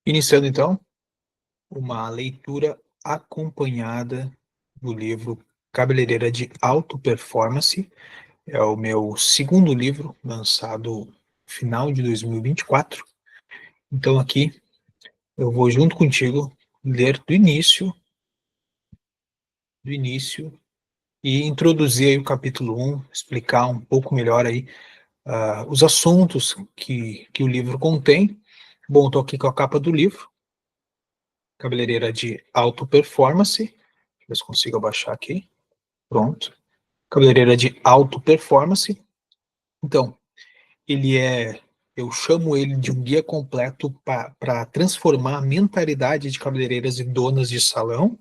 Iniciando então, uma leitura acompanhada do livro Cabeleireira de Alto Performance. É o meu segundo livro, lançado no final de 2024. Então aqui eu vou junto contigo ler do início e introduzir aí o capítulo 1, explicar um pouco melhor aí os assuntos que o livro contém. Bom, estou aqui com a capa do livro, Cabeleireira de Alto Performance. Deixa eu ver se consigo abaixar aqui. Pronto. Cabeleireira de Alto Performance. Então, eu chamo ele de um guia completo para transformar a mentalidade de cabeleireiras e donas de salão.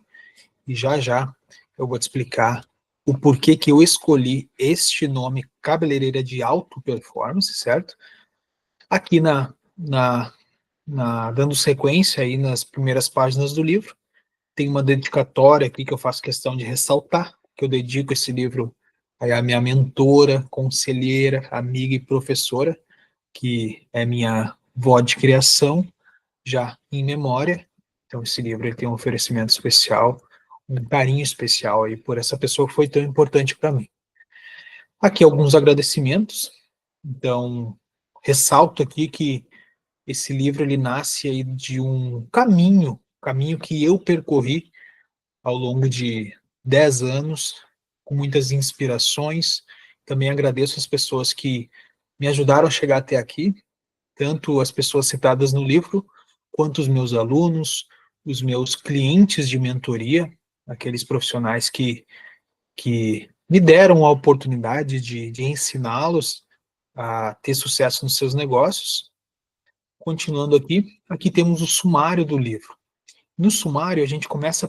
E já já eu vou te explicar o porquê que eu escolhi este nome, Cabeleireira de Alto Performance, certo? Aqui dando sequência aí nas primeiras páginas do livro, tem uma dedicatória aqui que eu faço questão de ressaltar, que eu dedico esse livro à minha mentora, conselheira, amiga e professora, que é minha vó de criação, já em memória. Então esse livro ele tem um oferecimento especial, um carinho especial aí por essa pessoa que foi tão importante para mim. Aqui alguns agradecimentos. Então, ressalto aqui que esse livro ele nasce aí de um caminho que eu percorri ao longo de 10 anos, com muitas inspirações. Também agradeço as pessoas que me ajudaram a chegar até aqui, tanto as pessoas citadas no livro, quanto os meus alunos, os meus clientes de mentoria, aqueles profissionais que me deram a oportunidade de ensiná-los a ter sucesso nos seus negócios. Continuando aqui temos o sumário do livro. No sumário, a gente começa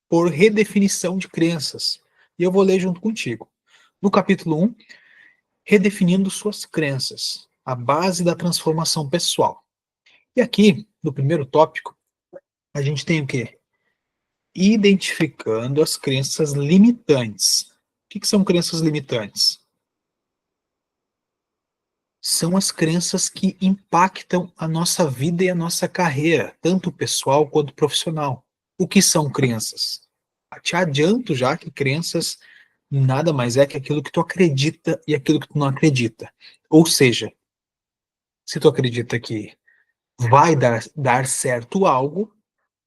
por redefinição de crenças. E eu vou ler junto contigo. No capítulo 1, redefinindo suas crenças, a base da transformação pessoal. E aqui, no primeiro tópico, a gente tem o quê? Identificando as crenças limitantes. O que são crenças limitantes? São as crenças que impactam a nossa vida e a nossa carreira, tanto pessoal quanto profissional. O que são crenças? Te adianto já que crenças nada mais é que aquilo que tu acredita e aquilo que tu não acredita. Ou seja, se tu acredita que vai dar certo algo,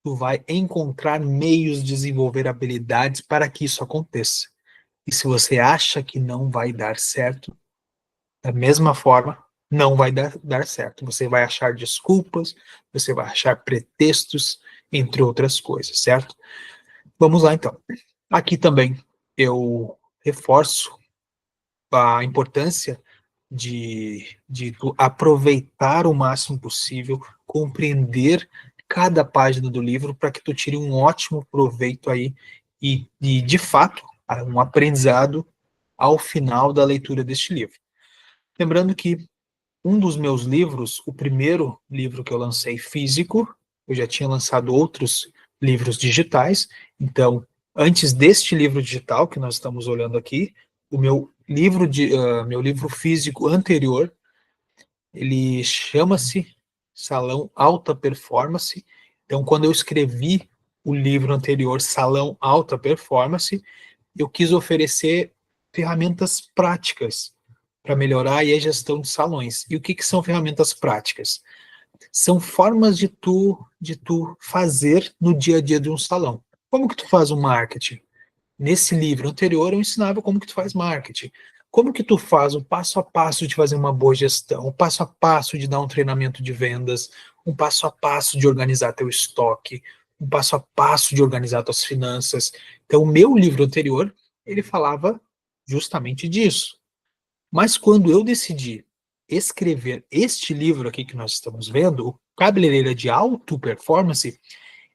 tu vai encontrar meios de desenvolver habilidades para que isso aconteça. E se você acha que não vai dar certo, da mesma forma, não vai dar certo. Você vai achar desculpas, você vai achar pretextos, entre outras coisas, certo? Vamos lá então. Aqui também eu reforço a importância de tu aproveitar o máximo possível, compreender cada página do livro para que tu tire um ótimo proveito aí e de fato, um aprendizado ao final da leitura deste livro. Lembrando que um dos meus livros, o primeiro livro que eu lancei físico, eu já tinha lançado outros livros digitais, então, antes deste livro digital que nós estamos olhando aqui, o meu livro físico anterior, ele chama-se Salão Alta Performance. Então, quando eu escrevi o livro anterior, Salão Alta Performance, eu quis oferecer ferramentas práticas para melhorar aí a gestão de salões. E o que são ferramentas práticas? São formas de tu fazer no dia a dia de um salão. Como que tu faz o marketing? Nesse livro anterior eu ensinava como que tu faz marketing. Como que tu faz o passo a passo de fazer uma boa gestão, o passo a passo de dar um treinamento de vendas, um passo a passo de organizar teu estoque, um passo a passo de organizar tuas finanças. Então, o meu livro anterior, ele falava justamente disso. Mas quando eu decidi escrever este livro aqui que nós estamos vendo, o Cabeleireira de Alto Performance,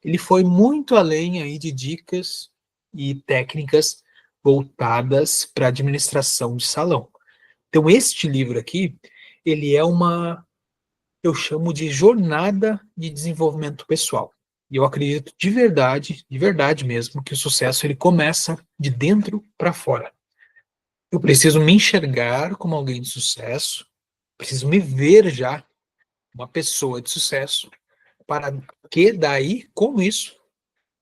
ele foi muito além aí de dicas e técnicas voltadas para administração de salão. Então, este livro aqui, ele é eu chamo de jornada de desenvolvimento pessoal. E eu acredito de verdade mesmo, que o sucesso ele começa de dentro para fora. Eu preciso me enxergar como alguém de sucesso, preciso me ver já uma pessoa de sucesso, para que daí, com isso,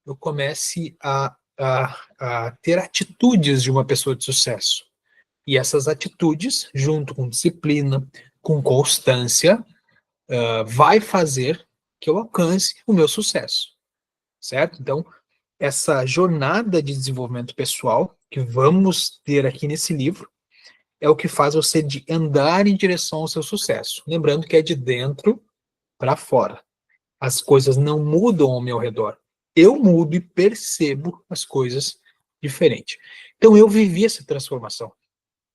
eu comece a ter atitudes de uma pessoa de sucesso. E essas atitudes, junto com disciplina, com constância, vai fazer que eu alcance o meu sucesso, certo? Então, essa jornada de desenvolvimento pessoal que vamos ter aqui nesse livro é o que faz você de andar em direção ao seu sucesso. Lembrando que é de dentro para fora. As coisas não mudam ao meu redor. Eu mudo e percebo as coisas diferente. Então eu vivi essa transformação.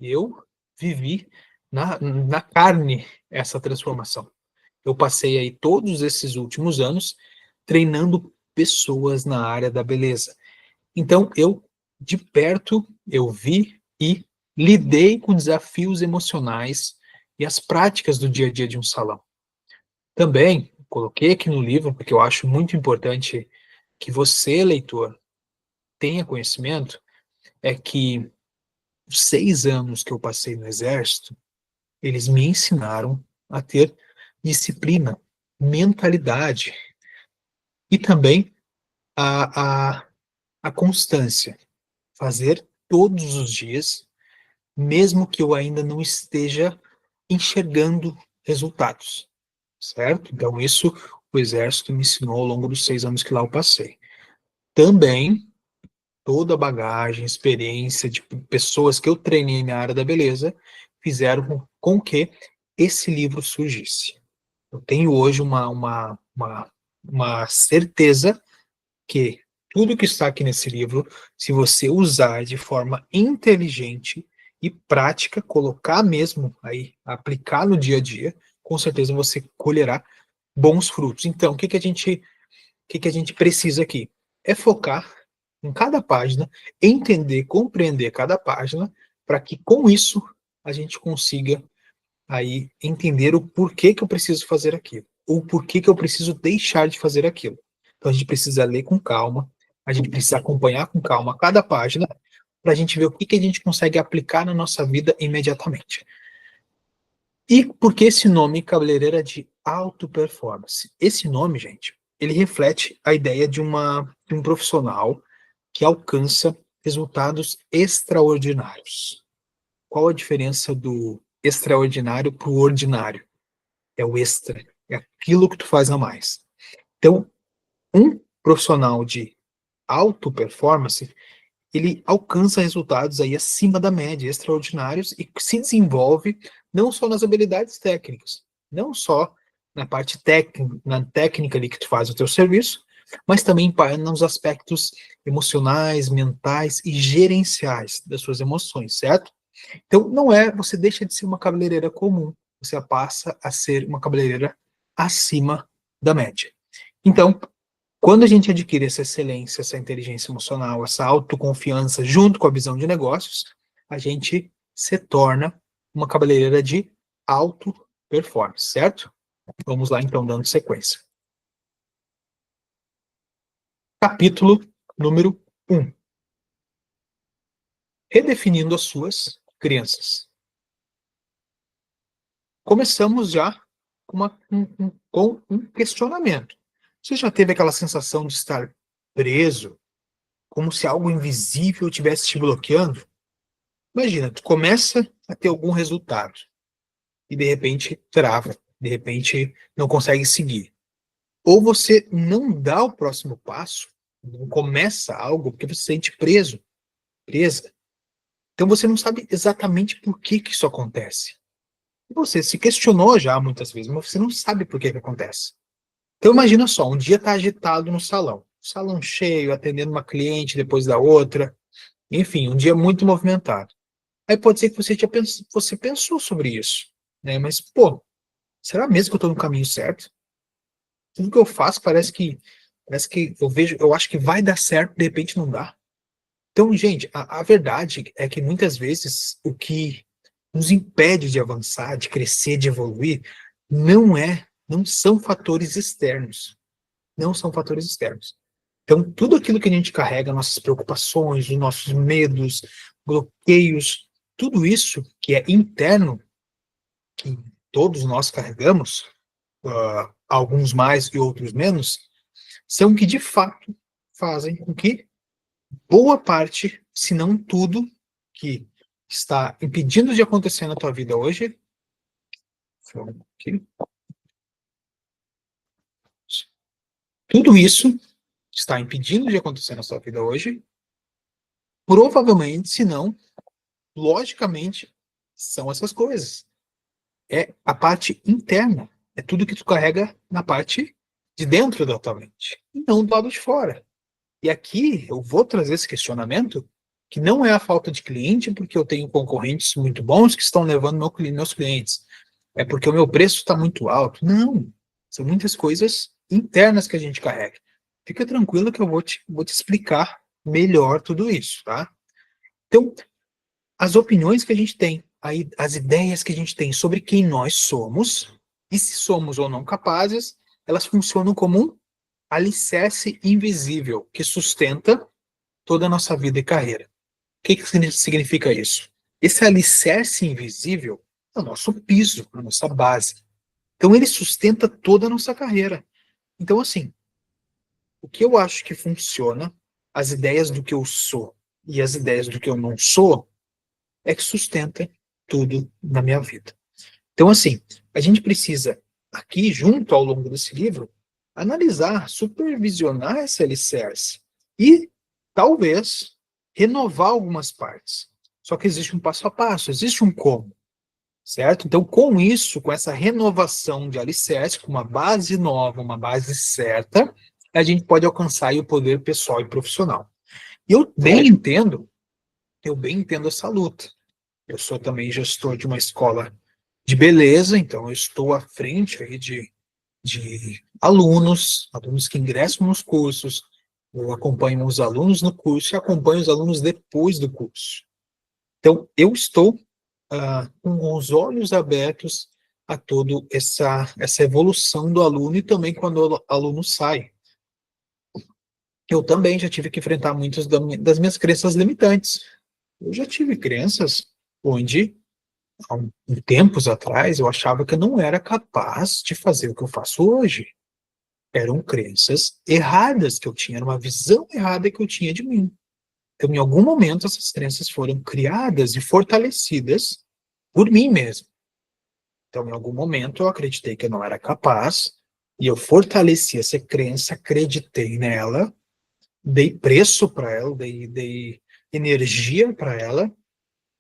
Eu vivi na carne essa transformação. Eu passei aí todos esses últimos anos treinando pessoas na área da beleza. Então eu de perto eu vi e lidei com desafios emocionais e as práticas do dia a dia de um salão. Também coloquei aqui no livro, porque eu acho muito importante que você, leitor, tenha conhecimento, é que os 6 anos que eu passei no Exército, eles me ensinaram a ter disciplina, mentalidade e também a, a, a constância. Fazer todos os dias, mesmo que eu ainda não esteja enxergando resultados, certo? Então, isso o Exército me ensinou ao longo dos 6 anos que lá eu passei. Também, toda a bagagem, experiência de pessoas que eu treinei na área da beleza fizeram com que esse livro surgisse. Eu tenho hoje uma certeza que tudo que está aqui nesse livro, se você usar de forma inteligente e prática, colocar mesmo aí, aplicar no dia a dia, com certeza você colherá bons frutos. Então, o que que a gente precisa aqui? É focar em cada página, entender, compreender cada página, para que com isso a gente consiga aí entender o porquê que eu preciso fazer aquilo, ou porquê que eu preciso deixar de fazer aquilo. Então a gente precisa ler com calma, a gente precisa acompanhar com calma cada página, para a gente ver o que que a gente consegue aplicar na nossa vida imediatamente. E por que esse nome cabeleireira de alto performance? Esse nome, gente, ele reflete a ideia de um profissional que alcança resultados extraordinários. Qual a diferença do extraordinário para o ordinário? É o extra, é aquilo que tu faz a mais. Então, um profissional de alto performance, ele alcança resultados aí acima da média, extraordinários, e se desenvolve não só nas habilidades técnicas, não só na parte técnica, na técnica ali que tu faz o teu serviço, mas também nos aspectos emocionais, mentais e gerenciais das suas emoções, certo? Então, não é, você deixa de ser uma cabeleireira comum, você passa a ser uma cabeleireira acima da média. Então, quando a gente adquire essa excelência, essa inteligência emocional, essa autoconfiança junto com a visão de negócios, a gente se torna uma cabeleireira de alto performance, certo? Vamos lá então, dando sequência. Capítulo número 1. Redefinindo as suas crenças. Começamos já com um questionamento. Você já teve aquela sensação de estar preso, como se algo invisível estivesse te bloqueando? Imagina, tu começa a ter algum resultado e de repente trava, de repente não consegue seguir. Ou você não dá o próximo passo, não começa algo porque você se sente preso, presa. Então você não sabe exatamente por que que isso acontece. Você se questionou já muitas vezes, mas você não sabe por que que acontece. Então imagina só, um dia está agitado no salão, salão cheio, atendendo uma cliente depois da outra, enfim, um dia muito movimentado. Aí pode ser que você pensou sobre isso, né? Mas, pô, será mesmo que eu estou no caminho certo? Tudo que eu faço parece que eu vejo, eu acho que vai dar certo, de repente não dá. Então, gente, a verdade é que muitas vezes o que nos impede de avançar, de crescer, de evoluir, não são fatores externos. Não são fatores externos. Então, tudo aquilo que a gente carrega, nossas preocupações, os nossos medos, bloqueios, tudo isso que é interno, que todos nós carregamos, alguns mais e outros menos, são que de fato fazem com que boa parte, se não tudo, que está impedindo de acontecer na tua vida hoje, tudo isso está impedindo de acontecer na sua vida hoje, provavelmente, se não, logicamente, são essas coisas. É a parte interna, é tudo que tu carrega na parte de dentro da tua mente, e não do lado de fora. E aqui eu vou trazer esse questionamento, que não é a falta de cliente, porque eu tenho concorrentes muito bons que estão levando meus clientes. É porque o meu preço está muito alto. Não, são muitas coisas internas que a gente carrega. Fica tranquilo que eu vou te explicar melhor tudo isso, tá? Então, as opiniões que a gente tem, as ideias que a gente tem sobre quem nós somos, e se somos ou não capazes, elas funcionam como um alicerce invisível que sustenta toda a nossa vida e carreira. O que significa isso? Esse alicerce invisível é o nosso piso, a nossa base. Então ele sustenta toda a nossa carreira. Então, assim, o que eu acho que funciona, as ideias do que eu sou e as ideias do que eu não sou, é que sustenta tudo na minha vida. Então, assim, a gente precisa, aqui, junto ao longo desse livro, analisar, supervisionar esse alicerce e, talvez, renovar algumas partes. Só que existe um passo a passo, existe um como, certo? Então, com isso, com essa renovação de alicerce, com uma base nova, uma base certa, a gente pode alcançar o poder pessoal e profissional. E eu bem entendo essa luta. Eu sou também gestor de uma escola de beleza, então eu estou à frente aí de alunos que ingressam nos cursos, eu acompanho os alunos no curso e acompanho os alunos depois do curso. Então, eu estou com os olhos abertos a toda essa evolução do aluno e também quando o aluno sai. Eu também já tive que enfrentar muitas das minhas crenças limitantes. Eu já tive crenças onde há tempos atrás, eu achava que eu não era capaz de fazer o que eu faço hoje. Eram crenças erradas que eu tinha, era uma visão errada que eu tinha de mim. Então, em algum momento, essas crenças foram criadas e fortalecidas por mim mesmo. Então, em algum momento, eu acreditei que eu não era capaz e eu fortaleci essa crença, acreditei nela, dei preço para ela, dei energia para ela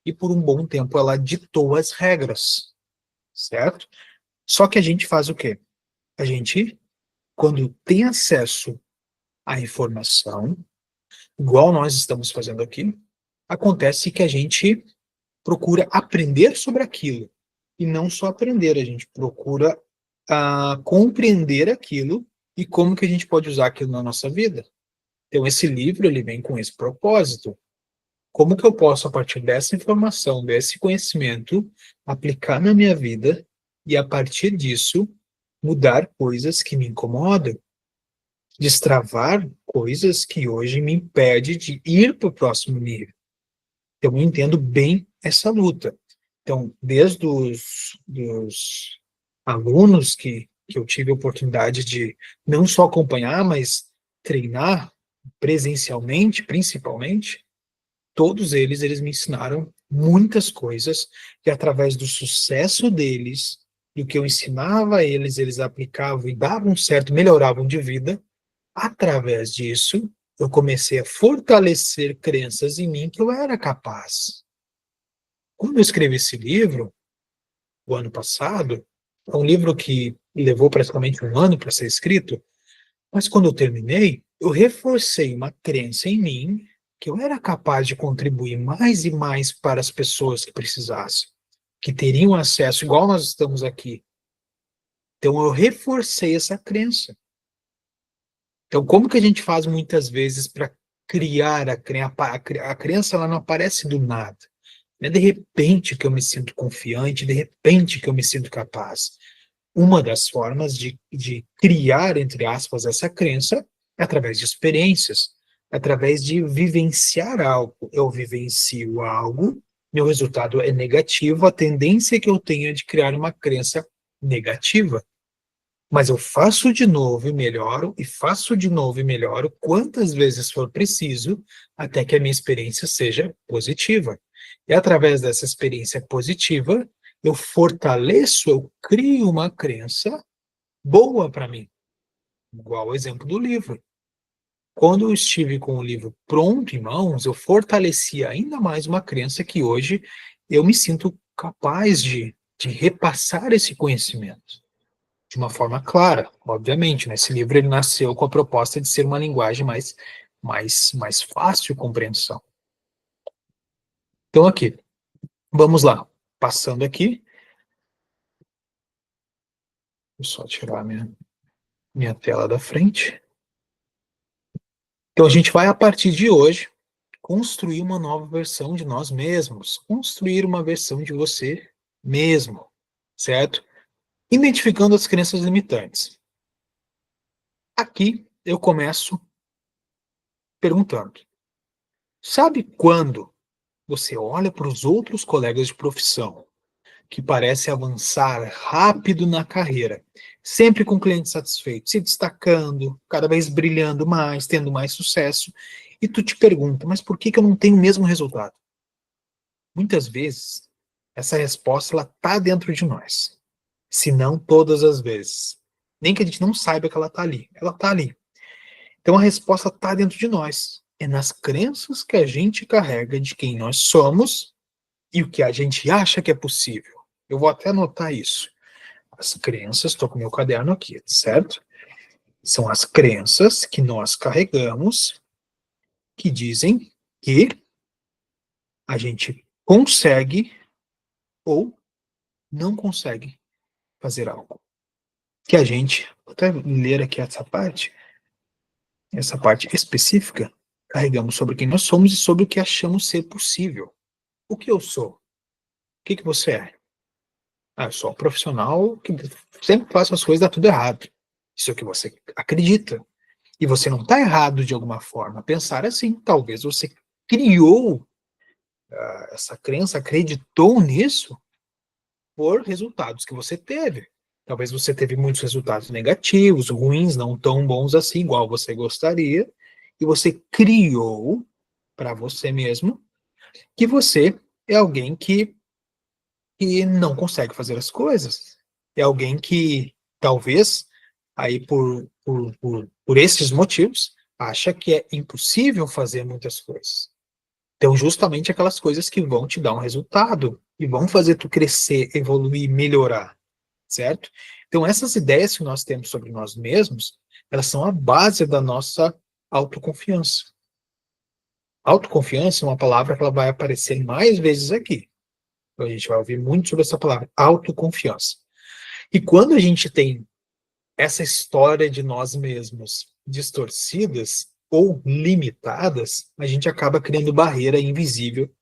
e por um bom tempo ela ditou as regras, certo? Só que a gente faz o quê? A gente, quando tem acesso à informação, igual nós estamos fazendo aqui, acontece que a gente procura aprender sobre aquilo. E não só aprender, a gente procura compreender aquilo e como que a gente pode usar aquilo na nossa vida. Então, esse livro, ele vem com esse propósito. Como que eu posso, a partir dessa informação, desse conhecimento, aplicar na minha vida e, a partir disso, mudar coisas que me incomodam, destravar coisas que hoje me impedem de ir para o próximo nível. Então, eu entendo bem essa luta. Então, desde dos alunos que eu tive a oportunidade de não só acompanhar, mas treinar presencialmente, principalmente, todos eles me ensinaram muitas coisas e através do sucesso deles, do que eu ensinava a eles, eles aplicavam e davam certo, melhoravam de vida. Através disso, eu comecei a fortalecer crenças em mim que eu era capaz. Quando eu escrevi esse livro, o ano passado, é um livro que levou praticamente um ano para ser escrito, mas quando eu terminei, eu reforcei uma crença em mim que eu era capaz de contribuir mais e mais para as pessoas que precisassem, que teriam acesso, igual nós estamos aqui. Então, eu reforcei essa crença. Então, como que a gente faz muitas vezes para criar a crença? A crença ela não aparece do nada. Não é de repente que eu me sinto confiante, de repente que eu me sinto capaz. Uma das formas de criar, entre aspas, essa crença é através de experiências, através de vivenciar algo. Eu vivencio algo, meu resultado é negativo, a tendência que eu tenho é de criar uma crença negativa. Mas eu faço de novo e melhoro, e faço de novo e melhoro quantas vezes for preciso, até que a minha experiência seja positiva. E através dessa experiência positiva, eu fortaleço, eu crio uma crença boa para mim. Igual o exemplo do livro. Quando eu estive com o livro pronto em mãos, eu fortaleci ainda mais uma crença que hoje eu me sinto capaz de repassar esse conhecimento de uma forma clara, obviamente, né? Esse livro ele nasceu com a proposta de ser uma linguagem mais fácil de compreensão. Então, aqui, vamos lá. Passando aqui, vou só tirar minha tela da frente. Então, a gente vai, a partir de hoje, construir uma nova versão de nós mesmos, construir uma versão de você mesmo, certo? Identificando as crenças limitantes. Aqui eu começo perguntando: sabe quando você olha para os outros colegas de profissão que parecem avançar rápido na carreira, sempre com clientes satisfeitos, se destacando, cada vez brilhando mais, tendo mais sucesso, e tu te pergunta, mas por que eu não tenho o mesmo resultado? Muitas vezes, essa resposta ela está dentro de nós, se não todas as vezes. Nem que a gente não saiba que ela está ali, ela está ali. Então a resposta está dentro de nós. É nas crenças que a gente carrega de quem nós somos e o que a gente acha que é possível. Eu vou até anotar isso. As crenças, estou com meu caderno aqui, certo? São as crenças que nós carregamos que dizem que a gente consegue ou não consegue fazer algo. Que a gente, vou até ler aqui essa parte específica, carregamos sobre quem nós somos e sobre o que achamos ser possível. O que eu sou? O que você é? Ah, eu sou um profissional que sempre faço as coisas e dá tudo errado. Isso é o que você acredita. E você não está errado de alguma forma. Pensar assim, talvez você criou essa crença, acreditou nisso por resultados que você teve. Talvez você teve muitos resultados negativos, ruins, não tão bons assim, igual você gostaria, e você criou para você mesmo que você é alguém que não consegue fazer as coisas. É alguém que talvez, aí por esses motivos, acha que é impossível fazer muitas coisas. Então, justamente aquelas coisas que vão te dar um resultado e vão fazer tu crescer, evoluir, melhorar, certo? Então, essas ideias que nós temos sobre nós mesmos, elas são a base da nossa autoconfiança. Autoconfiança é uma palavra que ela vai aparecer mais vezes aqui. Então, a gente vai ouvir muito sobre essa palavra, autoconfiança. E quando a gente tem essa história de nós mesmos distorcidas ou limitadas, a gente acaba criando barreira invisível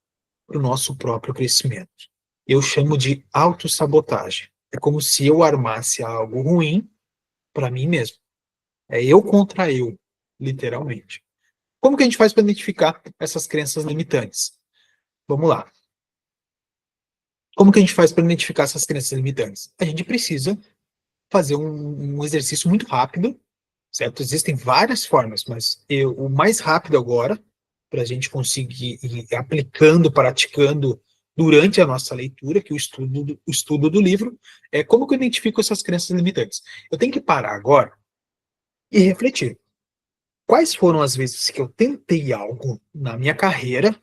para o nosso próprio crescimento. Eu chamo de autossabotagem. É como se eu armasse algo ruim para mim mesmo. É eu contra eu, literalmente. Como que a gente faz para identificar essas crenças limitantes? Vamos lá. Como que a gente faz para identificar essas crenças limitantes? A gente precisa fazer um exercício muito rápido, certo? Existem várias formas, mas o mais rápido agora, para a gente conseguir ir aplicando, praticando durante a nossa leitura, que é o estudo do livro, é como que eu identifico essas crenças limitantes. Eu tenho que parar agora e refletir. Quais foram as vezes que eu tentei algo na minha carreira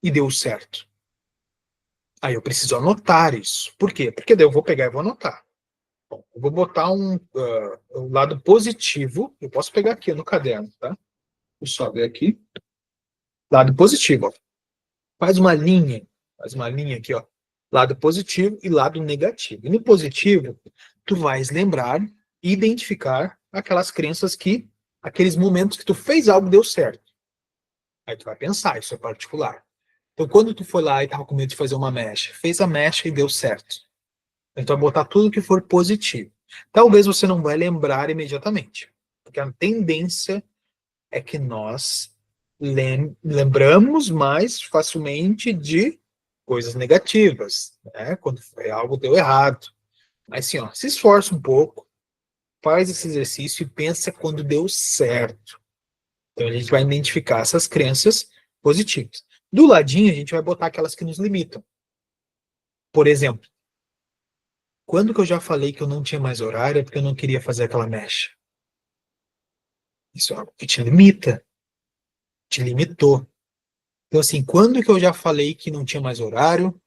e deu certo? Aí eu preciso anotar isso. Por quê? Porque daí eu vou pegar e vou anotar. Bom, eu vou botar um lado positivo. Eu posso pegar aqui no caderno, tá? Vou só ver aqui. Lado positivo, ó. Faz uma linha aqui, ó. Lado positivo e lado negativo. E no positivo, tu vais lembrar e identificar aquelas crenças aqueles momentos que tu fez algo e deu certo. Aí tu vai pensar, isso é particular. Então, quando tu foi lá e tava com medo de fazer uma mecha, fez a mecha e deu certo. Então, vai botar tudo que for positivo. Talvez você não vai lembrar imediatamente, porque a tendência é que nós lembramos mais facilmente de coisas negativas, né? Quando algo deu errado. Mas assim, ó, se esforça um pouco, faz esse exercício e pensa quando deu certo. Então, a gente vai identificar essas crenças positivas. Do ladinho, a gente vai botar aquelas que nos limitam. Por exemplo, quando que eu já falei que eu não tinha mais horário é porque eu não queria fazer aquela mecha? Isso é algo que te limita, te limitou. Então, assim, quando que eu já falei que não tinha mais horário,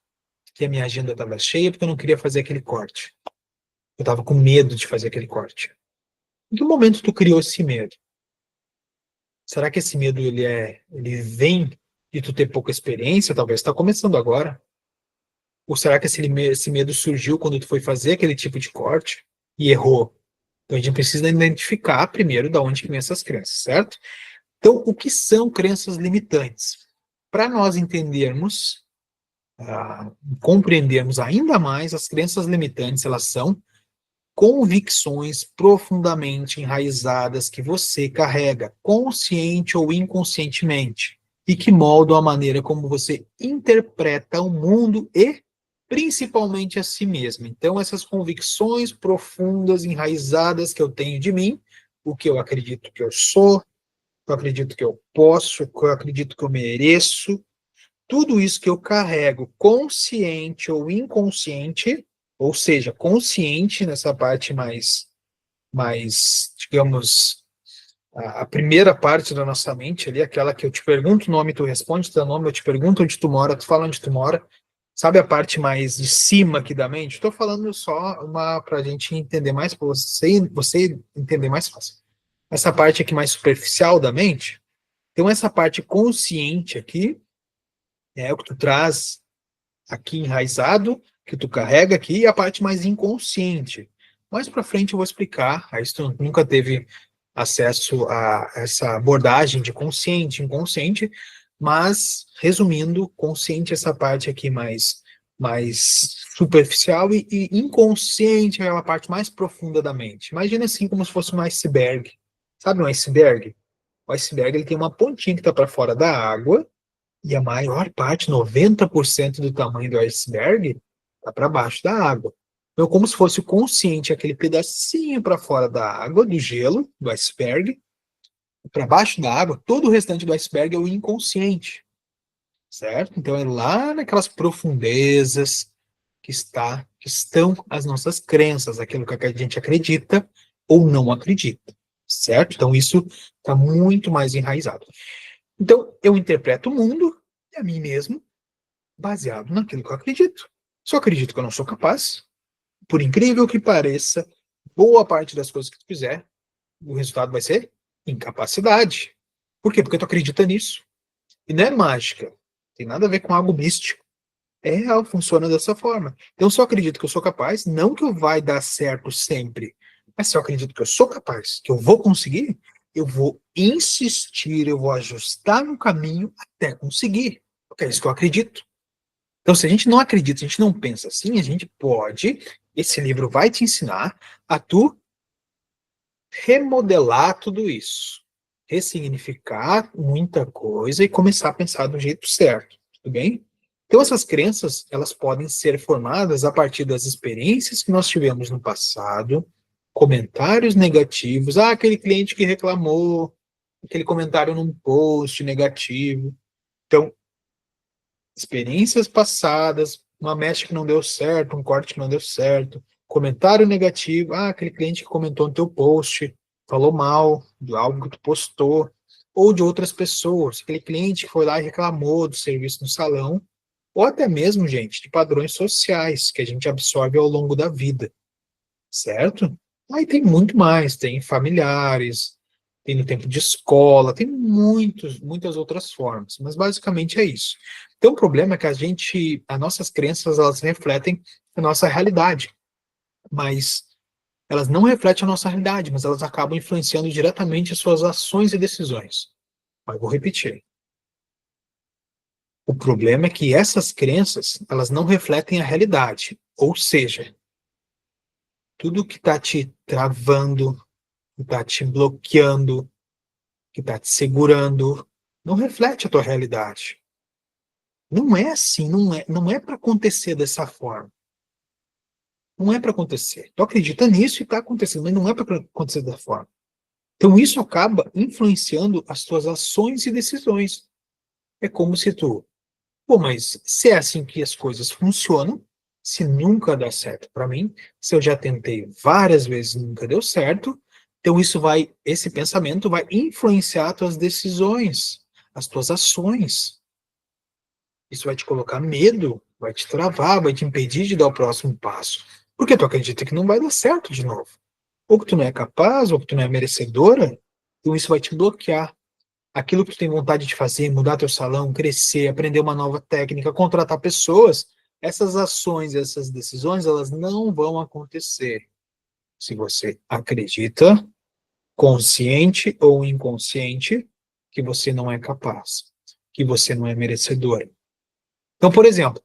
que a minha agenda estava cheia porque eu não queria fazer aquele corte? Eu estava com medo de fazer aquele corte. Em que momento tu criou esse medo? Será que esse medo ele vem de tu ter pouca experiência? Talvez está começando agora. Ou será que esse medo surgiu quando tu foi fazer aquele tipo de corte e errou? Então a gente precisa identificar primeiro de onde que vem essas crenças, certo? Então, o que são crenças limitantes? Para nós entendermos, compreendermos ainda mais, as crenças limitantes, elas são convicções profundamente enraizadas que você carrega, consciente ou inconscientemente, e que moldam a maneira como você interpreta o mundo e principalmente a si mesmo. Então, essas convicções profundas, enraizadas que eu tenho de mim, o que eu acredito que eu sou, o que eu acredito que eu posso, o que eu acredito que eu mereço, tudo isso que eu carrego, consciente ou inconsciente, ou seja, consciente nessa parte mais, digamos, a primeira parte da nossa mente ali, aquela que eu te pergunto o nome, tu responde teu nome, eu te pergunto onde tu mora, tu fala onde tu mora, sabe a parte mais de cima aqui da mente? Estou falando só uma para a gente entender mais, para você entender mais fácil. Essa parte aqui mais superficial da mente, então essa parte consciente aqui, é o que tu traz aqui enraizado, que tu carrega aqui, e a parte mais inconsciente. Mais para frente eu vou explicar, aí se tu nunca teve acesso a essa abordagem de consciente, inconsciente, mas, resumindo, consciente essa parte aqui mais superficial e inconsciente é a parte mais profunda da mente. Imagina assim como se fosse um iceberg. Sabe um iceberg? O iceberg ele tem uma pontinha que está para fora da água, e a maior parte, 90% do tamanho do iceberg, está para baixo da água. Então, como se fosse o consciente, aquele pedacinho para fora da água, do gelo, do iceberg, para baixo da água, todo o restante do iceberg é o inconsciente, certo? Então, é lá naquelas profundezas que estão as nossas crenças, aquilo que a gente acredita ou não acredita, certo? Então, isso está muito mais enraizado. Então, eu interpreto o mundo e a mim mesmo baseado naquilo que eu acredito. Se eu acredito que eu não sou capaz, por incrível que pareça, boa parte das coisas que tu fizer, o resultado vai ser incapacidade. Por quê? Porque tu acredita nisso. E não é mágica. Tem nada a ver com algo místico. É real, funciona dessa forma. Então, se eu acredito que eu sou capaz, não que eu vai dar certo sempre, mas se eu acredito que eu sou capaz, que eu vou conseguir, eu vou insistir, eu vou ajustar no caminho até conseguir. Porque é isso que eu acredito. Então, se a gente não acredita, se a gente não pensa assim, a gente pode, esse livro vai te ensinar a tu remodelar tudo isso, ressignificar muita coisa e começar a pensar do jeito certo, tudo bem? Então, essas crenças, elas podem ser formadas a partir das experiências que nós tivemos no passado, comentários negativos, aquele cliente que reclamou, aquele comentário num post negativo. Então, experiências passadas, uma mecha que não deu certo, um corte que não deu certo, comentário negativo, aquele cliente que comentou no teu post, falou mal de algo que tu postou, ou de outras pessoas, aquele cliente que foi lá e reclamou do serviço no salão, ou até mesmo, gente, de padrões sociais que a gente absorve ao longo da vida, certo? Aí tem muito mais, tem familiares, tem no tempo de escola, tem muitas outras formas, mas basicamente é isso. Então o problema é que as nossas crenças, elas refletem a nossa realidade, mas elas não refletem a nossa realidade, mas elas acabam influenciando diretamente as suas ações e decisões. Mas vou repetir. O problema é que essas crenças, elas não refletem a realidade, ou seja, tudo que está te travando, que está te bloqueando, que está te segurando, não reflete a tua realidade. Não é assim, não é para acontecer dessa forma. Não é para acontecer. Tu acredita nisso e está acontecendo, mas não é para acontecer da forma. Então isso acaba influenciando as tuas ações e decisões. É como se tu, pô, mas se é assim que as coisas funcionam, se nunca dá certo para mim, se eu já tentei várias vezes e nunca deu certo, então esse pensamento vai influenciar as tuas decisões, as tuas ações. Isso vai te colocar medo, vai te travar, vai te impedir de dar o próximo passo. Porque tu acredita que não vai dar certo de novo. Ou que tu não é capaz, ou que tu não é merecedora, então isso vai te bloquear. Aquilo que tu tem vontade de fazer, mudar teu salão, crescer, aprender uma nova técnica, contratar pessoas, essas ações, essas decisões, elas não vão acontecer se você acredita, consciente ou inconsciente, que você não é capaz, que você não é merecedor. Então, por exemplo,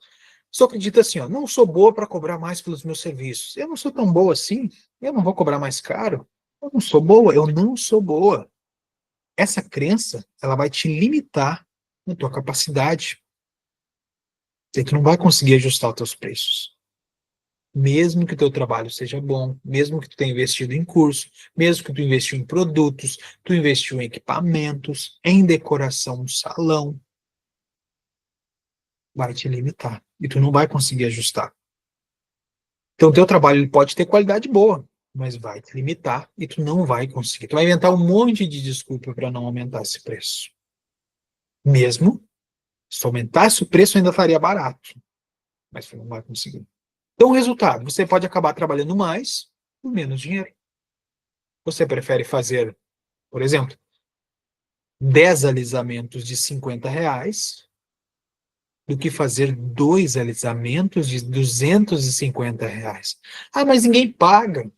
se tu acredita assim, ó, não sou boa para cobrar mais pelos meus serviços, eu não sou tão boa assim, eu não vou cobrar mais caro, eu não sou boa, eu não sou boa. Essa crença, ela vai te limitar na tua capacidade. Você não vai conseguir ajustar os teus preços. Mesmo que o teu trabalho seja bom, mesmo que tu tenha investido em curso, mesmo que tu investiu em produtos, tu investiu em equipamentos, em decoração no salão, vai te limitar. E tu não vai conseguir ajustar. Então, o teu trabalho ele pode ter qualidade boa, mas vai te limitar e tu não vai conseguir. Tu vai inventar um monte de desculpa para não aumentar esse preço. Mesmo se aumentasse o preço, ainda estaria barato, mas tu não vai conseguir. Então, o resultado, você pode acabar trabalhando mais por menos dinheiro. Você prefere fazer, por exemplo, 10 alisamentos de R$ 50 do que fazer 2 alisamentos de R$ 250. Ah, mas ninguém paga.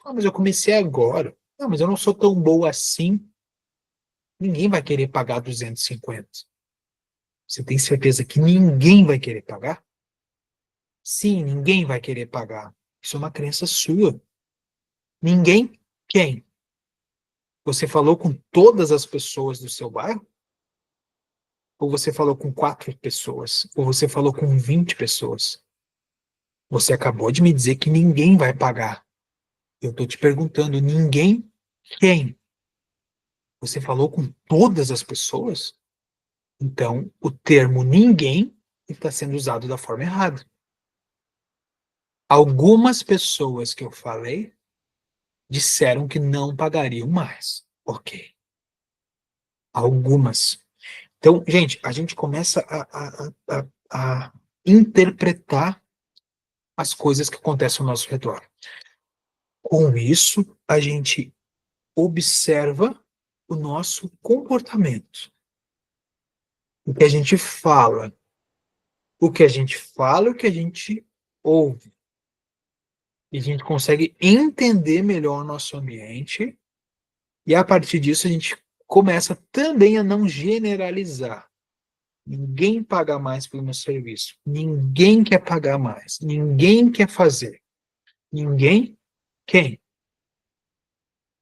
Ah, mas eu comecei agora. Ah, mas eu não sou tão boa assim. Ninguém vai querer pagar 250. Você tem certeza que ninguém vai querer pagar? Sim, ninguém vai querer pagar. Isso é uma crença sua. Ninguém? Quem? Você falou com todas as pessoas do seu bairro? Ou você falou com 4 pessoas? Ou você falou com 20 pessoas? Você acabou de me dizer que ninguém vai pagar. Eu estou te perguntando, ninguém? Quem? Você falou com todas as pessoas? Então, o termo ninguém está sendo usado da forma errada. Algumas pessoas que eu falei disseram que não pagariam mais. Ok. Algumas. Então, gente, a gente começa a interpretar as coisas que acontecem ao nosso redor. Com isso, a gente observa o nosso comportamento. O que a gente fala. O que a gente fala e o que a gente ouve. E a gente consegue entender melhor o nosso ambiente. E a partir disso, a gente começa também a não generalizar. Ninguém paga mais pelo meu serviço. Ninguém quer pagar mais. Ninguém quer fazer. Ninguém? Quem?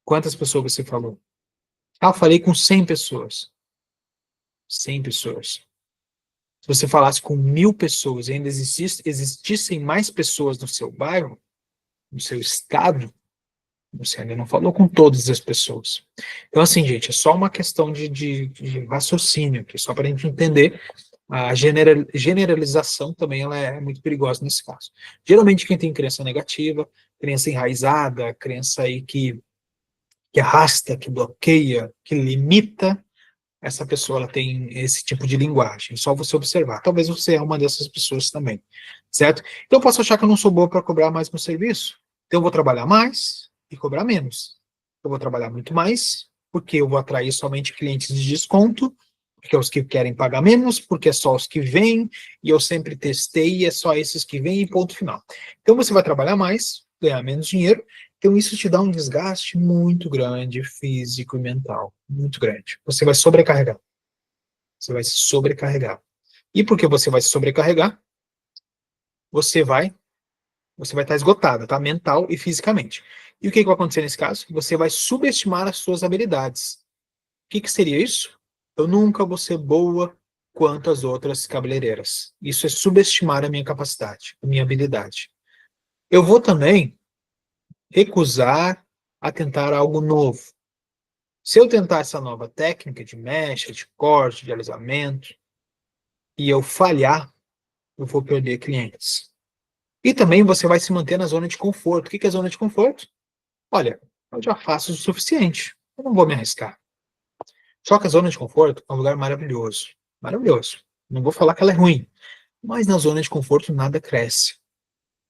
Quantas pessoas você falou? Ah, eu falei com 100 pessoas. 100 pessoas. Se você falasse com 1.000 pessoas e ainda existissem mais pessoas no seu bairro, no seu estado, você ainda não falou com todas as pessoas. Então, assim, gente, é só uma questão de raciocínio aqui, só para a gente entender. A generalização também ela é muito perigosa nesse caso. Geralmente, quem tem crença negativa, crença enraizada, crença aí que arrasta, que bloqueia, que limita, essa pessoa ela tem esse tipo de linguagem. Só você observar. Talvez você é uma dessas pessoas também, certo? Então, eu posso achar que eu não sou boa para cobrar mais meu serviço. Então, eu vou trabalhar mais e cobrar menos. Eu vou trabalhar muito mais, porque eu vou atrair somente clientes de desconto, porque é os que querem pagar menos, porque é só os que vêm, e eu sempre testei, e é só esses que vêm, e ponto final. Então, você vai trabalhar mais, ganhar menos dinheiro, então isso te dá um desgaste muito grande, físico e mental, muito grande. Você vai sobrecarregar. Você vai se sobrecarregar. E porque você vai se sobrecarregar, você vai você vai estar esgotada, tá? Mental e fisicamente. E o que vai acontecer nesse caso? Você vai subestimar as suas habilidades. O que seria isso? Eu nunca vou ser boa quanto as outras cabeleireiras. Isso é subestimar a minha capacidade, a minha habilidade. Eu vou também recusar a tentar algo novo. Se eu tentar essa nova técnica de mecha, de corte, de alisamento, e eu falhar, eu vou perder clientes. E também você vai se manter na zona de conforto. O que é zona de conforto? Olha, eu já faço o suficiente, eu não vou me arriscar. Só que a zona de conforto é um lugar maravilhoso. Maravilhoso. Não vou falar que ela é ruim, mas na zona de conforto nada cresce.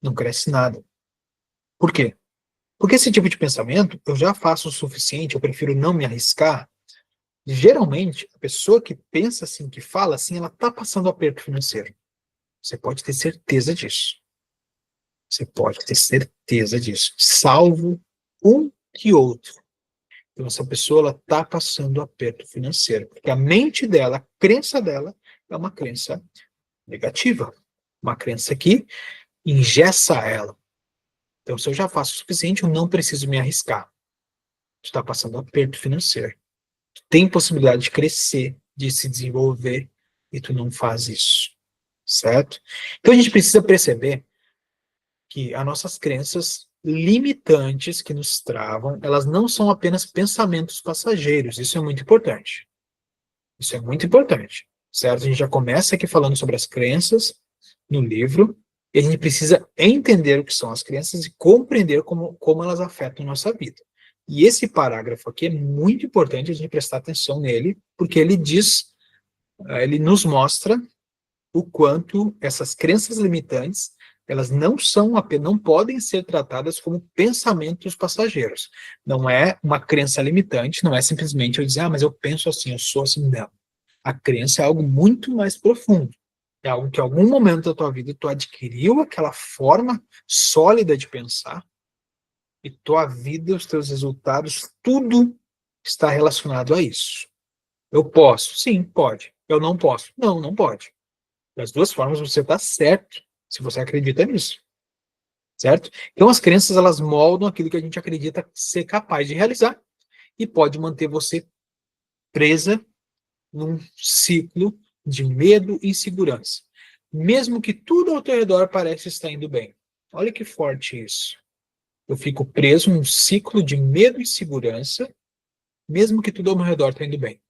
Não cresce nada. Por quê? Porque esse tipo de pensamento, eu já faço o suficiente, eu prefiro não me arriscar. Geralmente, a pessoa que pensa assim, que fala assim, ela está passando aperto financeiro. Você pode ter certeza disso. Você pode ter certeza disso. Salvo um que outro. Então, essa pessoa ela está passando aperto financeiro. Porque a mente dela, a crença dela, é uma crença negativa. Uma crença que engessa ela. Então, se eu já faço o suficiente, eu não preciso me arriscar. Tu está passando aperto financeiro. Tu tem possibilidade de crescer, de se desenvolver, e tu não faz isso. Certo? Então, a gente precisa perceber que as nossas crenças limitantes que nos travam, elas não são apenas pensamentos passageiros. Isso é muito importante. Isso é muito importante. Certo? A gente já começa aqui falando sobre as crenças no livro, e a gente precisa entender o que são as crenças e compreender como elas afetam a nossa vida. E esse parágrafo aqui é muito importante a gente prestar atenção nele, porque ele diz, ele nos mostra o quanto essas crenças limitantes, elas não são apenas, não podem ser tratadas como pensamentos passageiros. Não é uma crença limitante, não é simplesmente eu dizer, mas eu penso assim, eu sou assim, não. A crença é algo muito mais profundo. É algo que em algum momento da tua vida tu adquiriu aquela forma sólida de pensar e tua vida, os teus resultados, tudo está relacionado a isso. Eu posso? Sim, pode. Eu não posso? Não, não pode. Das duas formas você está certo se você acredita nisso. Certo? Então as crenças elas moldam aquilo que a gente acredita ser capaz de realizar e pode manter você presa num ciclo de medo e insegurança. Mesmo que tudo ao teu redor pareça estar indo bem. Olha que forte isso. Eu fico preso num ciclo de medo e insegurança, mesmo que tudo ao meu redor está indo bem.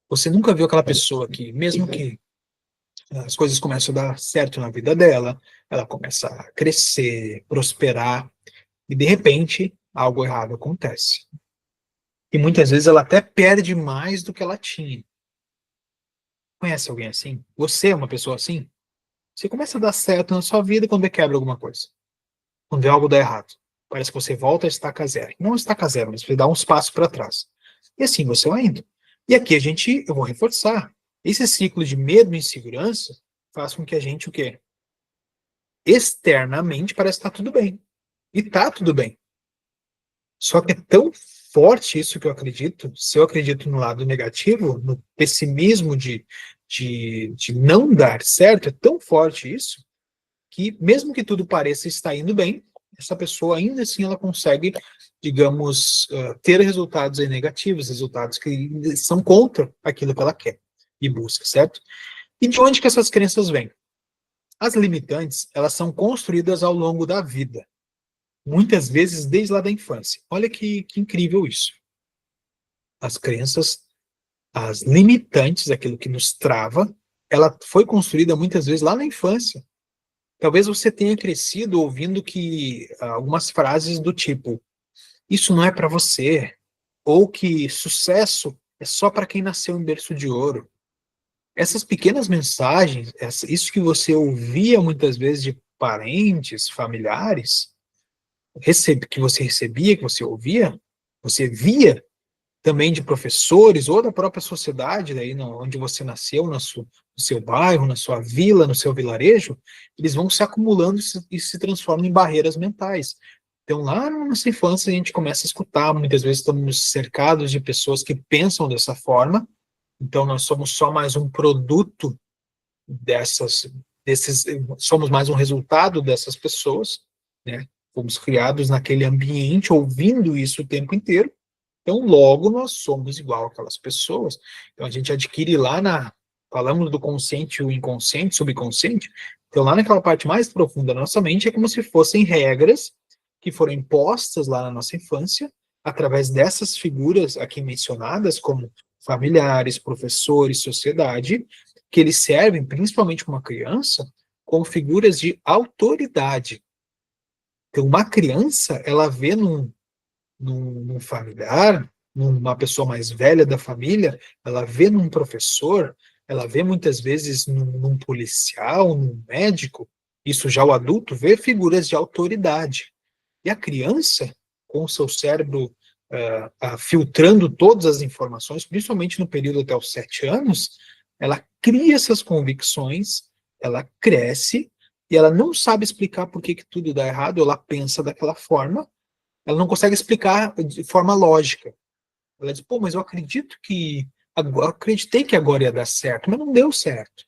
Você nunca viu aquela pessoa que, mesmo que as coisas começam a dar certo na vida dela, ela começa a crescer, prosperar, e de repente algo errado acontece. E muitas vezes ela até perde mais do que ela tinha. Conhece alguém assim? Você é uma pessoa assim? Você começa a dar certo na sua vida quando quebra alguma coisa. Quando vê algo dar errado. Parece que você volta a estaca zero. Não estaca zero, mas você dá uns passos para trás. E assim você vai indo. E aqui eu vou reforçar. Esse ciclo de medo e insegurança faz com que a gente o quê? Externamente parece que está tudo bem. E está tudo bem. Só que é tão forte isso que eu acredito, se eu acredito no lado negativo, no pessimismo de não dar certo, é tão forte isso, que mesmo que tudo pareça estar indo bem, essa pessoa ainda assim ela consegue, digamos, ter resultados negativos, resultados que são contra aquilo que ela quer e busca, certo? E de onde que essas crenças vêm? As limitantes, elas são construídas ao longo da vida. Muitas vezes desde lá da infância. Olha que incrível isso. As crenças, as limitantes, aquilo que nos trava, ela foi construída muitas vezes lá na infância. Talvez você tenha crescido ouvindo que algumas frases do tipo, isso não é para você, ou que sucesso é só para quem nasceu em berço de ouro. Essas pequenas mensagens, isso que você ouvia muitas vezes de parentes, familiares, que você recebia, que você ouvia, você via também de professores ou da própria sociedade, daí onde você nasceu, no seu bairro, na sua vila, no seu vilarejo, eles vão se acumulando e se transformam em barreiras mentais. Então, lá na nossa infância, a gente começa a escutar, muitas vezes estamos cercados de pessoas que pensam dessa forma, então nós somos só mais um produto somos mais um resultado dessas pessoas, né? Fomos criados naquele ambiente, ouvindo isso o tempo inteiro, então logo nós somos igual aquelas pessoas. Então a gente adquire lá falamos do consciente e o inconsciente, subconsciente, então lá naquela parte mais profunda da nossa mente é como se fossem regras que foram impostas lá na nossa infância, através dessas figuras aqui mencionadas, como familiares, professores, sociedade, que eles servem, principalmente para uma criança, como figuras de autoridade. Então, uma criança, ela vê num familiar, numa pessoa mais velha da família, ela vê num professor, ela vê muitas vezes num policial, num médico, isso já o adulto vê figuras de autoridade. E a criança, com o seu cérebro filtrando todas as informações, principalmente no período até os 7 anos, ela cria essas convicções, ela cresce, e ela não sabe explicar por que tudo dá errado, ela pensa daquela forma, ela não consegue explicar de forma lógica. Ela diz, pô, mas eu acredito que, eu acreditei que agora ia dar certo, mas não deu certo.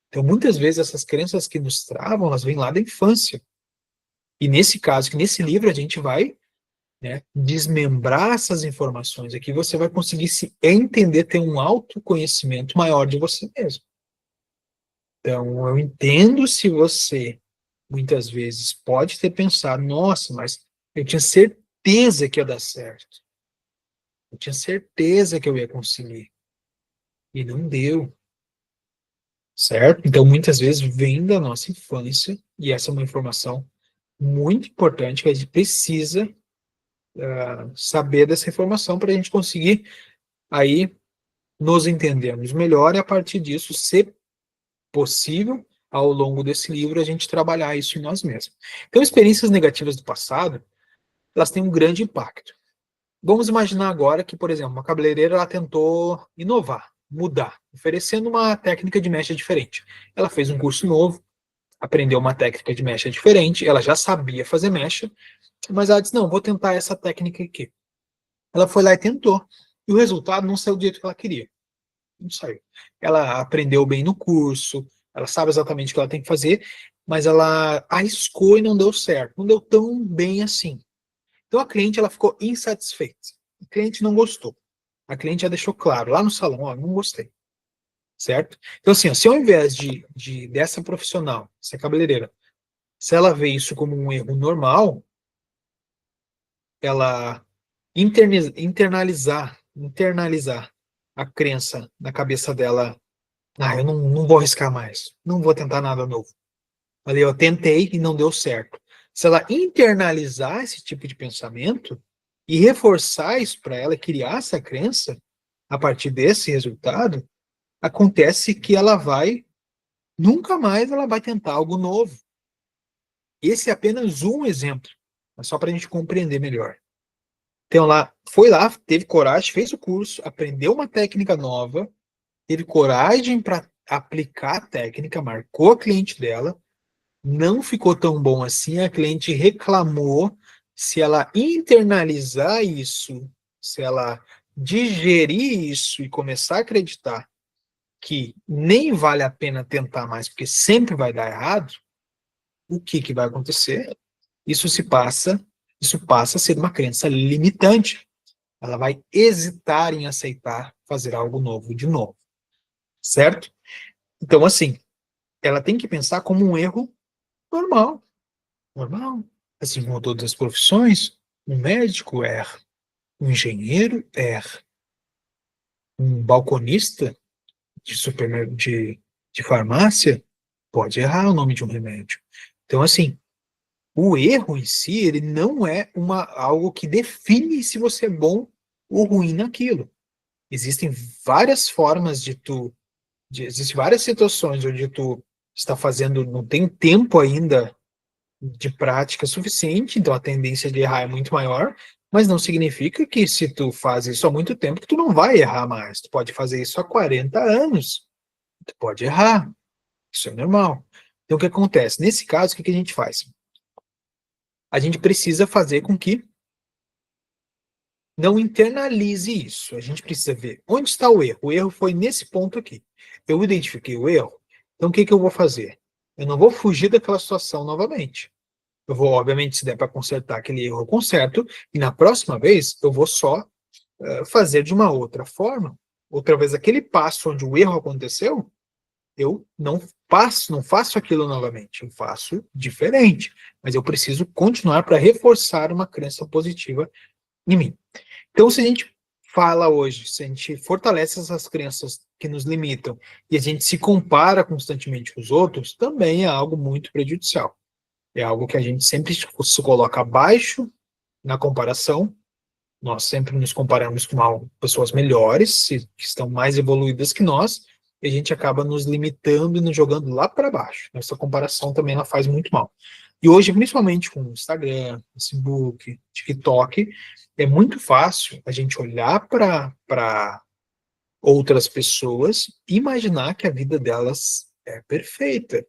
Então, muitas vezes, essas crenças que nos travam, elas vêm lá da infância. E nesse caso, que nesse livro a gente vai, né, desmembrar essas informações aqui, você vai conseguir se entender, ter um autoconhecimento maior de você mesmo. Então, eu entendo se você, muitas vezes, pode ter pensado, nossa, mas eu tinha certeza que ia dar certo. Eu tinha certeza que eu ia conseguir. E não deu, certo? Então, muitas vezes, vem da nossa infância, e essa é uma informação muito importante que a gente precisa saber dessa informação para a gente conseguir aí nos entendermos melhor e a partir disso, se possível, ao longo desse livro, a gente trabalhar isso em nós mesmos. Então, experiências negativas do passado, elas têm um grande impacto. Vamos imaginar agora que, por exemplo, uma cabeleireira ela tentou inovar, mudar, oferecendo uma técnica de mecha diferente. Ela fez um curso novo, aprendeu uma técnica de mecha diferente, ela já sabia fazer mecha, mas ela disse, não, vou tentar essa técnica aqui. Ela foi lá e tentou, e o resultado não saiu do jeito que ela queria. Não saiu. Ela aprendeu bem no curso, ela sabe exatamente o que ela tem que fazer, mas ela arriscou e não deu certo, não deu tão bem assim. Então a cliente ela ficou insatisfeita. A cliente não gostou. A cliente já deixou claro lá no salão, ó, não gostei, certo? Então assim, ó, se ao invés dessa profissional, essa cabeleireira, se ela vê isso como um erro normal, ela internalizar a crença na cabeça dela, eu não vou arriscar mais, não vou tentar nada novo. Mas eu tentei e não deu certo. Se ela internalizar esse tipo de pensamento e reforçar isso para ela, criar essa crença, a partir desse resultado, acontece que nunca mais ela vai tentar algo novo. Esse é apenas um exemplo, mas só para a gente compreender melhor. Então, foi lá, teve coragem, fez o curso, aprendeu uma técnica nova, teve coragem para aplicar a técnica, marcou a cliente dela, não ficou tão bom assim, a cliente reclamou. Se ela internalizar isso, se ela digerir isso e começar a acreditar que nem vale a pena tentar mais, porque sempre vai dar errado, o que vai acontecer? Isso passa a ser uma crença limitante. Ela vai hesitar em aceitar fazer algo novo de novo, certo? Então, assim, ela tem que pensar como um erro normal, normal. Assim como todas as profissões, um médico erra, um engenheiro erra, um balconista de farmácia pode errar o nome de um remédio. Então, assim, o erro em si, ele não é algo que define se você é bom ou ruim naquilo. Existem várias formas existem várias situações onde tu está fazendo, não tem tempo ainda de prática suficiente, então a tendência de errar é muito maior, mas não significa que se tu faz isso há muito tempo, que tu não vai errar mais. Tu pode fazer isso há 40 anos, tu pode errar, isso é normal. Então o que acontece? Nesse caso, o que a gente faz? A gente precisa fazer com que não internalize isso. A gente precisa ver onde está o erro. O erro foi nesse ponto aqui. Eu identifiquei o erro, então o que eu vou fazer? Eu não vou fugir daquela situação novamente. Eu vou, obviamente, se der para consertar aquele erro, eu conserto, e na próxima vez eu vou só fazer de uma outra forma. Outra vez, aquele passo onde o erro aconteceu, eu não faço aquilo novamente, eu faço diferente, mas eu preciso continuar para reforçar uma crença positiva em mim. Então, se a gente fala hoje, se a gente fortalece essas crenças que nos limitam e a gente se compara constantemente com os outros, também é algo muito prejudicial. É algo que a gente sempre se coloca abaixo na comparação. Nós sempre nos comparamos com pessoas melhores, que estão mais evoluídas que nós, e a gente acaba nos limitando e nos jogando lá para baixo. Essa comparação também ela faz muito mal. E hoje, principalmente com o Instagram, Facebook, TikTok, é muito fácil a gente olhar para outras pessoas e imaginar que a vida delas é perfeita,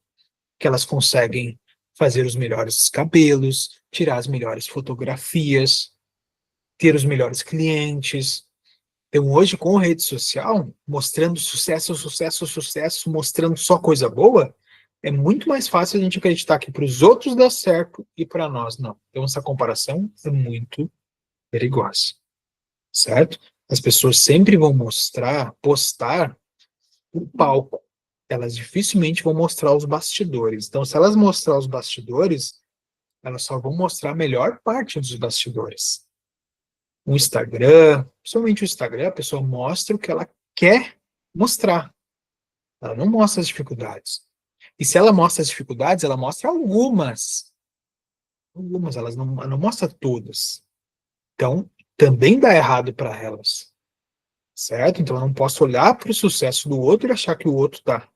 que elas conseguem fazer os melhores cabelos, tirar as melhores fotografias, ter os melhores clientes. Então, hoje, com rede social, mostrando sucesso, sucesso, sucesso, mostrando só coisa boa, é muito mais fácil a gente acreditar que para os outros dá certo e para nós não. Então, essa comparação é muito perigosa, certo? As pessoas sempre vão postar o palco. Elas dificilmente vão mostrar os bastidores. Então, se elas mostrar os bastidores, elas só vão mostrar a melhor parte dos bastidores. O Instagram, principalmente o Instagram, a pessoa mostra o que ela quer mostrar. Ela não mostra as dificuldades. E se ela mostra as dificuldades, ela mostra algumas. Algumas, ela não mostra todas. Então, também dá errado para elas. Certo? Então, eu não posso olhar para o sucesso do outro e achar que o outro está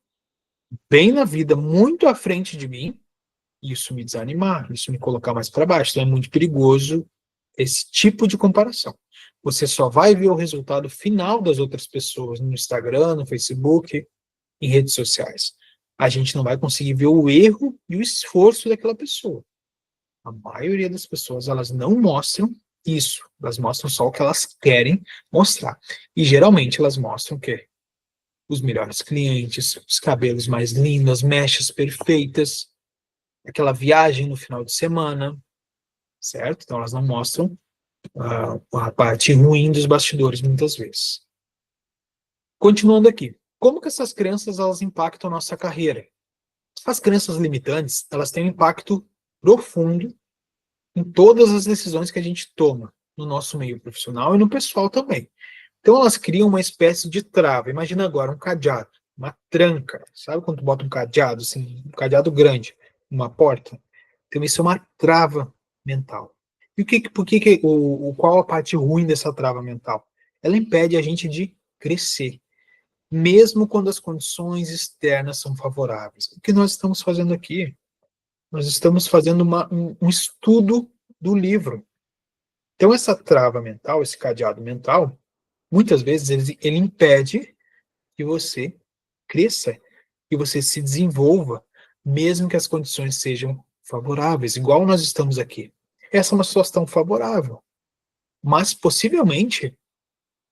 bem na vida, muito à frente de mim, e isso me desanimar, isso me colocar mais para baixo. Então, é muito perigoso esse tipo de comparação. Você só vai ver o resultado final das outras pessoas no Instagram, no Facebook, em redes sociais. A gente não vai conseguir ver o erro e o esforço daquela pessoa. A maioria das pessoas, elas não mostram isso. Elas mostram só o que elas querem mostrar. E geralmente elas mostram o quê? Os melhores clientes, os cabelos mais lindos, as mechas perfeitas, aquela viagem no final de semana, certo? Então elas não mostram a parte ruim dos bastidores, muitas vezes. Continuando aqui, como que essas crenças elas impactam a nossa carreira? As crenças limitantes, elas têm um impacto profundo em todas as decisões que a gente toma no nosso meio profissional e no pessoal também. Então elas criam uma espécie de trava. Imagina agora um cadeado, uma tranca. Sabe quando tu bota um cadeado, assim, um cadeado grande, uma porta? Então isso é uma trava mental. E qual a parte ruim dessa trava mental? Ela impede a gente de crescer, mesmo quando as condições externas são favoráveis. O que nós estamos fazendo aqui? Nós estamos fazendo um estudo do livro. Então essa trava mental, esse cadeado mental, muitas vezes ele impede que você cresça, que você se desenvolva, mesmo que as condições sejam favoráveis, igual nós estamos aqui. Essa é uma situação favorável, mas possivelmente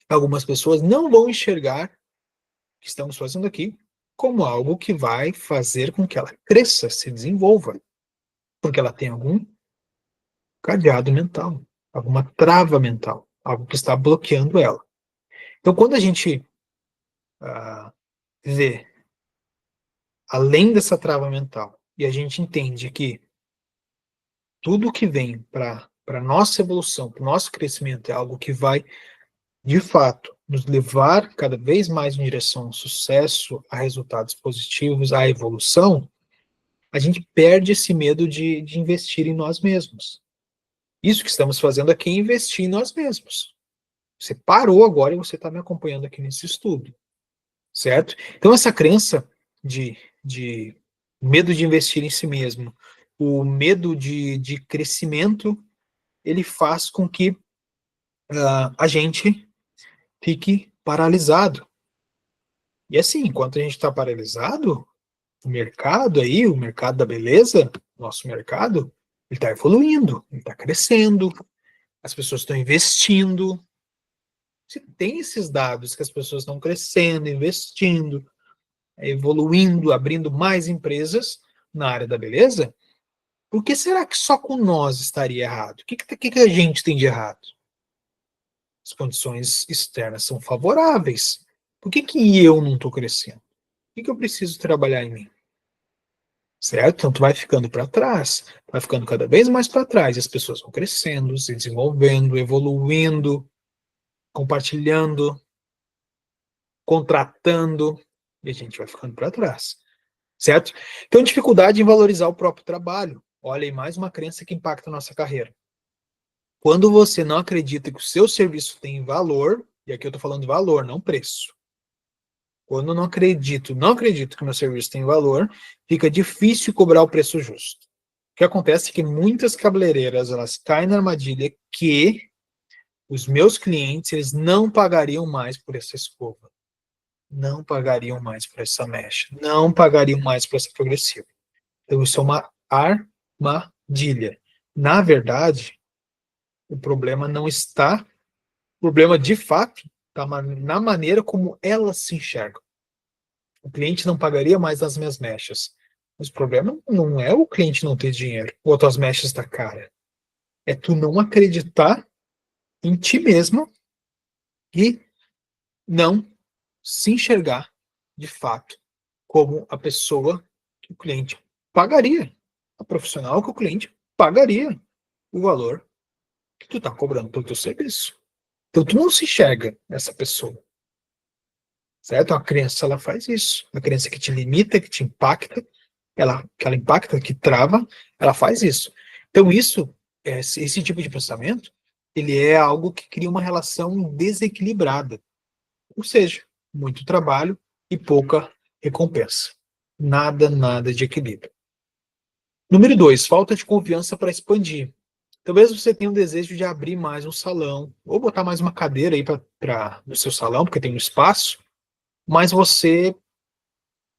algumas pessoas não vão enxergar o que estamos fazendo aqui como algo que vai fazer com que ela cresça, se desenvolva, porque ela tem algum cadeado mental, alguma trava mental, algo que está bloqueando ela. Então, quando a gente vê além dessa trava mental e a gente entende que tudo que vem para a nossa evolução, para o nosso crescimento, é algo que vai, de fato, nos levar cada vez mais em direção ao sucesso, a resultados positivos, à evolução, a gente perde esse medo de investir em nós mesmos. Isso que estamos fazendo aqui é investir em nós mesmos. Você parou agora e você está me acompanhando aqui nesse estudo, certo? Então, essa crença de medo de investir em si mesmo, o medo de crescimento, ele faz com que a gente fique paralisado. E assim, enquanto a gente está paralisado, o mercado aí, o mercado da beleza, nosso mercado, ele está evoluindo, ele está crescendo, as pessoas estão investindo. Se tem esses dados que as pessoas estão crescendo, investindo, evoluindo, abrindo mais empresas na área da beleza, por que será que só com nós estaria errado? O que a gente tem de errado? As condições externas são favoráveis. Por que eu não estou crescendo? que eu preciso trabalhar em mim? Certo? Então tu vai ficando para trás, vai ficando cada vez mais para trás, e as pessoas vão crescendo, se desenvolvendo, evoluindo, compartilhando, contratando, e a gente vai ficando para trás, certo? Então, dificuldade em valorizar o próprio trabalho. Olha aí, mais uma crença que impacta a nossa carreira. Quando você não acredita que o seu serviço tem valor, e aqui eu estou falando valor, não preço. Quando eu não acredito que o meu serviço tem valor, fica difícil cobrar o preço justo. O que acontece é que muitas cabeleireiras, elas caem na armadilha que os meus clientes, eles não pagariam mais por essa escova, não pagariam mais por essa mecha, não pagariam mais por essa progressiva. Então, isso é uma armadilha. Na verdade, o problema não está, o problema de fato está na maneira como elas se enxergam. O cliente não pagaria mais as minhas mechas. Mas o problema não é o cliente não ter dinheiro, ou as tuas mechas da cara. É tu não acreditar em ti mesmo e não se enxergar, de fato, como a pessoa que o cliente pagaria, a profissional que o cliente pagaria o valor que tu está cobrando pelo teu serviço. Então, tu não se enxerga essa pessoa, certo? A crença, ela faz isso. A crença que te limita, que te impacta, que ela impacta, que trava, ela faz isso. Então, esse tipo de pensamento, ele é algo que cria uma relação desequilibrada. Ou seja, muito trabalho e pouca recompensa. Nada de equilíbrio. Número 2, falta de confiança para expandir. Talvez você tenha um desejo de abrir mais um salão, ou botar mais uma cadeira aí no seu salão, porque tem um espaço, mas você,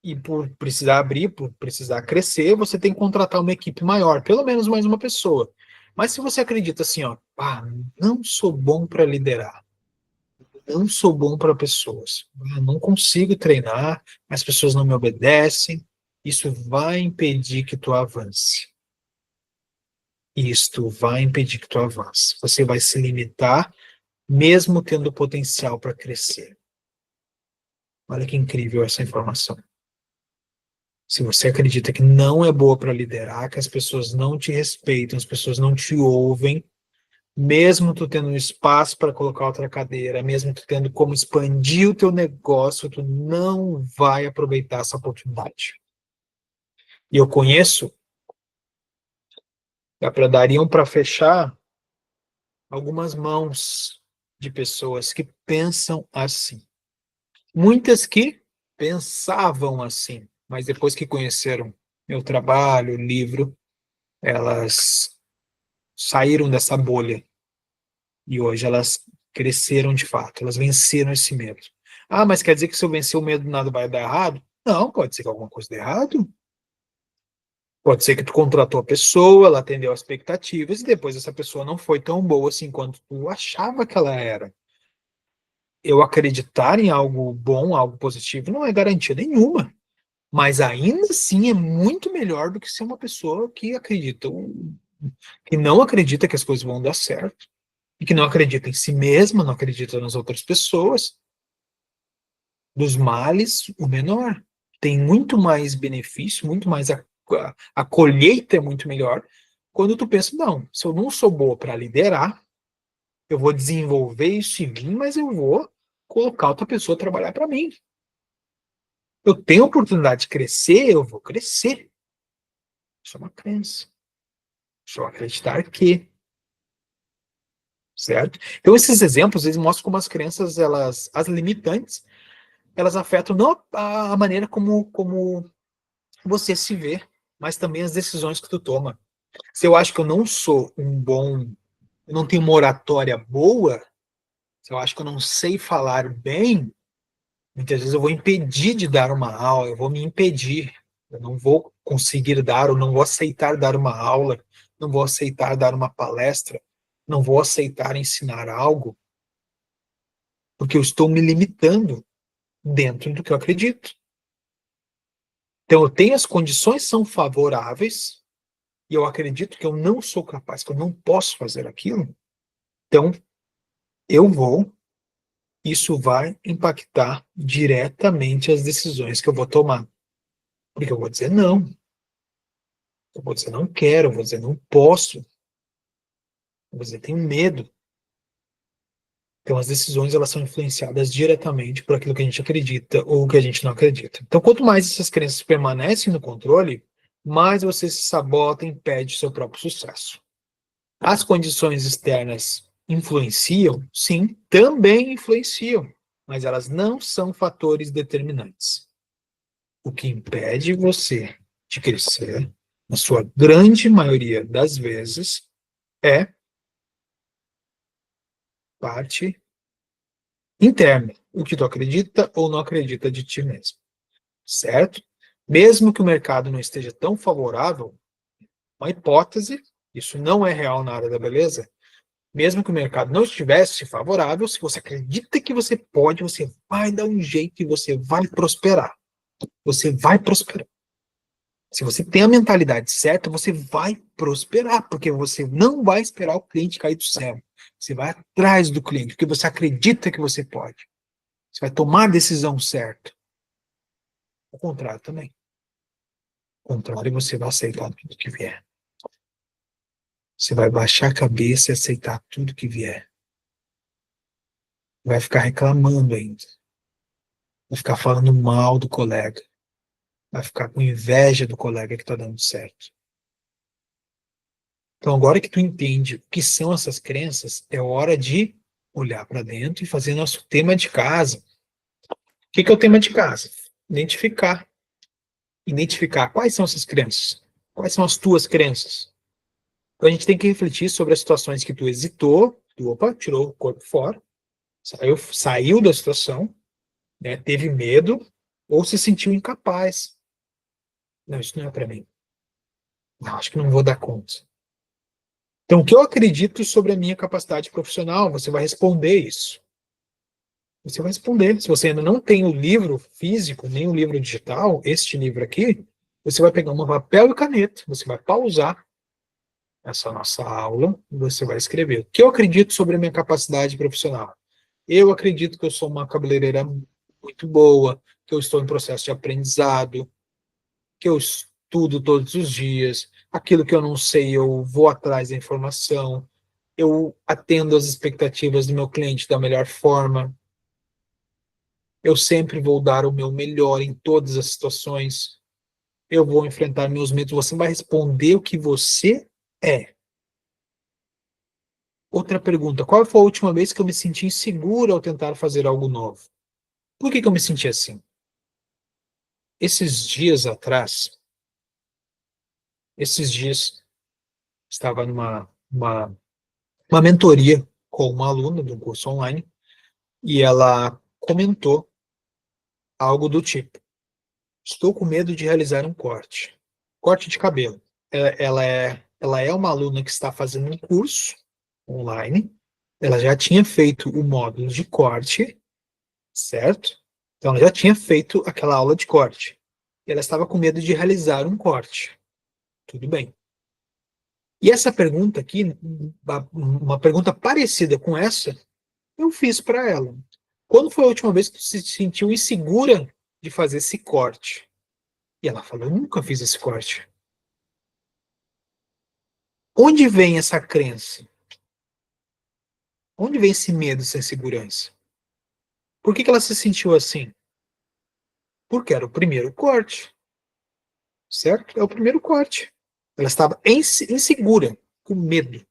e por precisar abrir, por precisar crescer, você tem que contratar uma equipe maior, pelo menos mais uma pessoa. Mas se você acredita assim, ó, não sou bom para liderar, não sou bom para pessoas, não consigo treinar, as pessoas não me obedecem, isso vai impedir que tu avance. Isto vai impedir que tu avance. Você vai se limitar, mesmo tendo potencial para crescer. Olha que incrível essa informação. Se você acredita que não é boa para liderar, que as pessoas não te respeitam, as pessoas não te ouvem, mesmo tu tendo um espaço para colocar outra cadeira, mesmo tu tendo como expandir o teu negócio, tu não vai aproveitar essa oportunidade. E eu conheço, dariam para fechar algumas mãos de pessoas que pensam assim. Muitas que pensavam assim, mas depois que conheceram meu trabalho, o livro, elas saíram dessa bolha e hoje elas cresceram de fato, elas venceram esse medo. Ah, mas quer dizer que se eu vencer o medo nada vai dar errado? Não, pode ser que alguma coisa dê errado. Pode ser que tu contratou a pessoa, ela atendeu as expectativas e depois essa pessoa não foi tão boa assim quanto tu achava que ela era. Eu acreditar em algo bom, algo positivo, não é garantia nenhuma. Mas ainda assim é muito melhor do que ser uma pessoa que acredita, que não acredita que as coisas vão dar certo, e que não acredita em si mesma, não acredita nas outras pessoas. Dos males, o menor. Tem muito mais benefício, muito mais a colheita é muito melhor quando tu pensa, não, se eu não sou boa para liderar, eu vou desenvolver isso em mim, mas eu vou colocar outra pessoa a trabalhar para mim. Eu tenho a oportunidade de crescer, eu vou crescer. Isso é uma crença. Só acreditar que, certo? Então esses exemplos, eles mostram como as crenças, as limitantes, elas afetam não a maneira como você se vê, mas também as decisões que tu toma. Se eu acho que eu não sou eu não tenho uma oratória boa, se eu acho que eu não sei falar bem, muitas vezes eu vou impedir de dar uma aula, eu vou me impedir, eu não vou conseguir dar, ou não vou aceitar dar uma aula, não vou aceitar dar uma palestra, não vou aceitar ensinar algo, porque eu estou me limitando dentro do que eu acredito. Então eu tenho as condições são favoráveis, e eu acredito que eu não sou capaz, que eu não posso fazer aquilo, então eu vou isso vai impactar diretamente as decisões que eu vou tomar. Porque eu vou dizer não. Eu vou dizer não quero, eu vou dizer não posso. Eu vou dizer tenho medo. Então, as decisões elas são influenciadas diretamente por aquilo que a gente acredita ou que a gente não acredita. Então, quanto mais essas crenças permanecem no controle, mais você se sabota e impede o seu próprio sucesso. As condições externas influenciam? Sim, também influenciam, mas elas não são fatores determinantes. O que impede você de crescer, na sua grande maioria das vezes, é parte interna, o que tu acredita ou não acredita de ti mesmo, certo? Mesmo que o mercado não esteja tão favorável, uma hipótese, isso não é real na área da beleza, mesmo que o mercado não estivesse favorável, se você acredita que você pode, você vai dar um jeito e você vai prosperar. Você vai prosperar. Se você tem a mentalidade certa, você vai prosperar, porque você não vai esperar o cliente cair do céu. Você vai atrás do cliente, porque você acredita que você pode. Você vai tomar a decisão certa. O contrário também. O contrário, você vai aceitar tudo que vier. Você vai baixar a cabeça e aceitar tudo que vier. Vai ficar reclamando ainda. Vai ficar falando mal do colega. Vai ficar com inveja do colega que está dando certo. Então, agora que tu entende o que são essas crenças, é hora de olhar para dentro e fazer nosso tema de casa. O que é o tema de casa? Identificar. Identificar quais são essas crenças. Quais são as tuas crenças? Então, a gente tem que refletir sobre as situações que tu hesitou, tu, opa, tirou o corpo fora, saiu da situação, né, teve medo ou se sentiu incapaz. Não, isso não é para mim. Não, acho que não vou dar conta. Então, o que eu acredito sobre a minha capacidade profissional? Você vai responder isso. Você vai responder. Se você ainda não tem o livro físico, nem o livro digital, este livro aqui, você vai pegar um papel e caneta, você vai pausar essa nossa aula e você vai escrever. O que eu acredito sobre a minha capacidade profissional? Eu acredito que eu sou uma cabeleireira muito boa, que eu estou em processo de aprendizado, que eu estudo todos os dias, aquilo que eu não sei, eu vou atrás da informação, eu atendo às expectativas do meu cliente da melhor forma, eu sempre vou dar o meu melhor em todas as situações, eu vou enfrentar meus medos, você vai responder o que você é. Outra pergunta, qual foi a última vez que eu me senti inseguro ao tentar fazer algo novo? Por que eu me senti assim? Esses dias atrás, esses dias, estava uma mentoria com uma aluna de um curso online e ela comentou algo do tipo: estou com medo de realizar um corte de cabelo. Ela é uma aluna que está fazendo um curso online, ela já tinha feito o módulo de corte, certo? Então ela já tinha feito aquela aula de corte. E ela estava com medo de realizar um corte. Tudo bem. E essa pergunta aqui, uma pergunta parecida com essa, eu fiz para ela. Quando foi a última vez que você se sentiu insegura de fazer esse corte? E ela falou, eu nunca fiz esse corte. Onde vem essa crença? Onde vem esse medo, essa insegurança? Por que ela se sentiu assim? Porque era o primeiro corte, certo? É o primeiro corte. Ela estava insegura, com medo.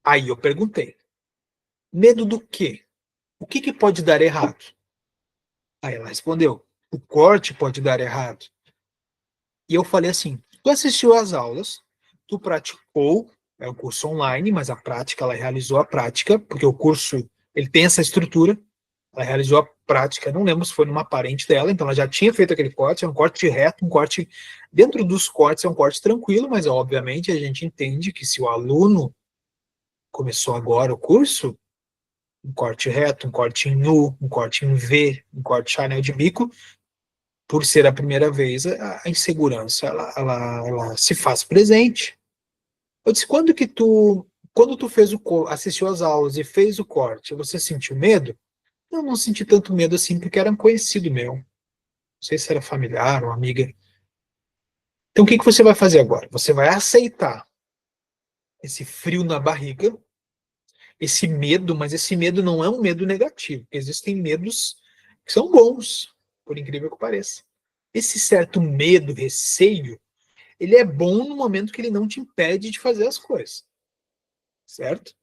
Aí eu perguntei, medo do quê? O que pode dar errado? Aí ela respondeu, o corte pode dar errado. E eu falei assim, tu assistiu às aulas, tu praticou, é um curso online, mas a prática, ela realizou a prática, porque o curso, ele tem essa estrutura, ela realizou a prática, não lembro se foi numa parente dela, então ela já tinha feito aquele corte, é um corte reto, um corte, dentro dos cortes é um corte tranquilo, mas obviamente a gente entende que se o aluno começou agora o curso, um corte reto, um corte em U, um corte em V, um corte Chanel de bico, por ser a primeira vez, a insegurança, ela se faz presente. Eu disse, quando tu assistiu às aulas e fez o corte, você sentiu medo? Eu não senti tanto medo assim, porque era um conhecido meu. Não sei se era familiar ou amiga. Então, o que que você vai fazer agora? Você vai aceitar esse frio na barriga, esse medo, mas esse medo não é um medo negativo. Existem medos que são bons, por incrível que pareça. Esse certo medo, receio, ele é bom no momento que ele não te impede de fazer as coisas, certo?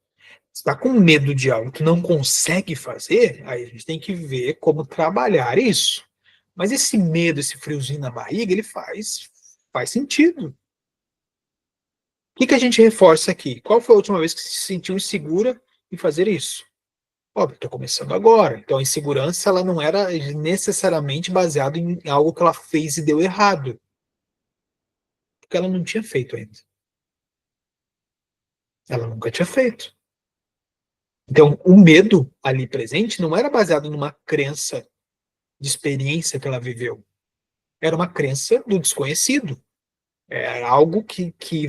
Você está com medo de algo que não consegue fazer, aí a gente tem que ver como trabalhar isso. Mas esse medo, esse friozinho na barriga, ele faz sentido. O que que a gente reforça aqui? Qual foi a última vez que se sentiu insegura em fazer isso? Óbvio, estou começando agora. Então a insegurança ela não era necessariamente baseada em algo que ela fez e deu errado, porque ela não tinha feito ainda. Ela nunca tinha feito. Então o medo ali presente não era baseado numa crença de experiência que ela viveu. Era uma crença do desconhecido. Era algo que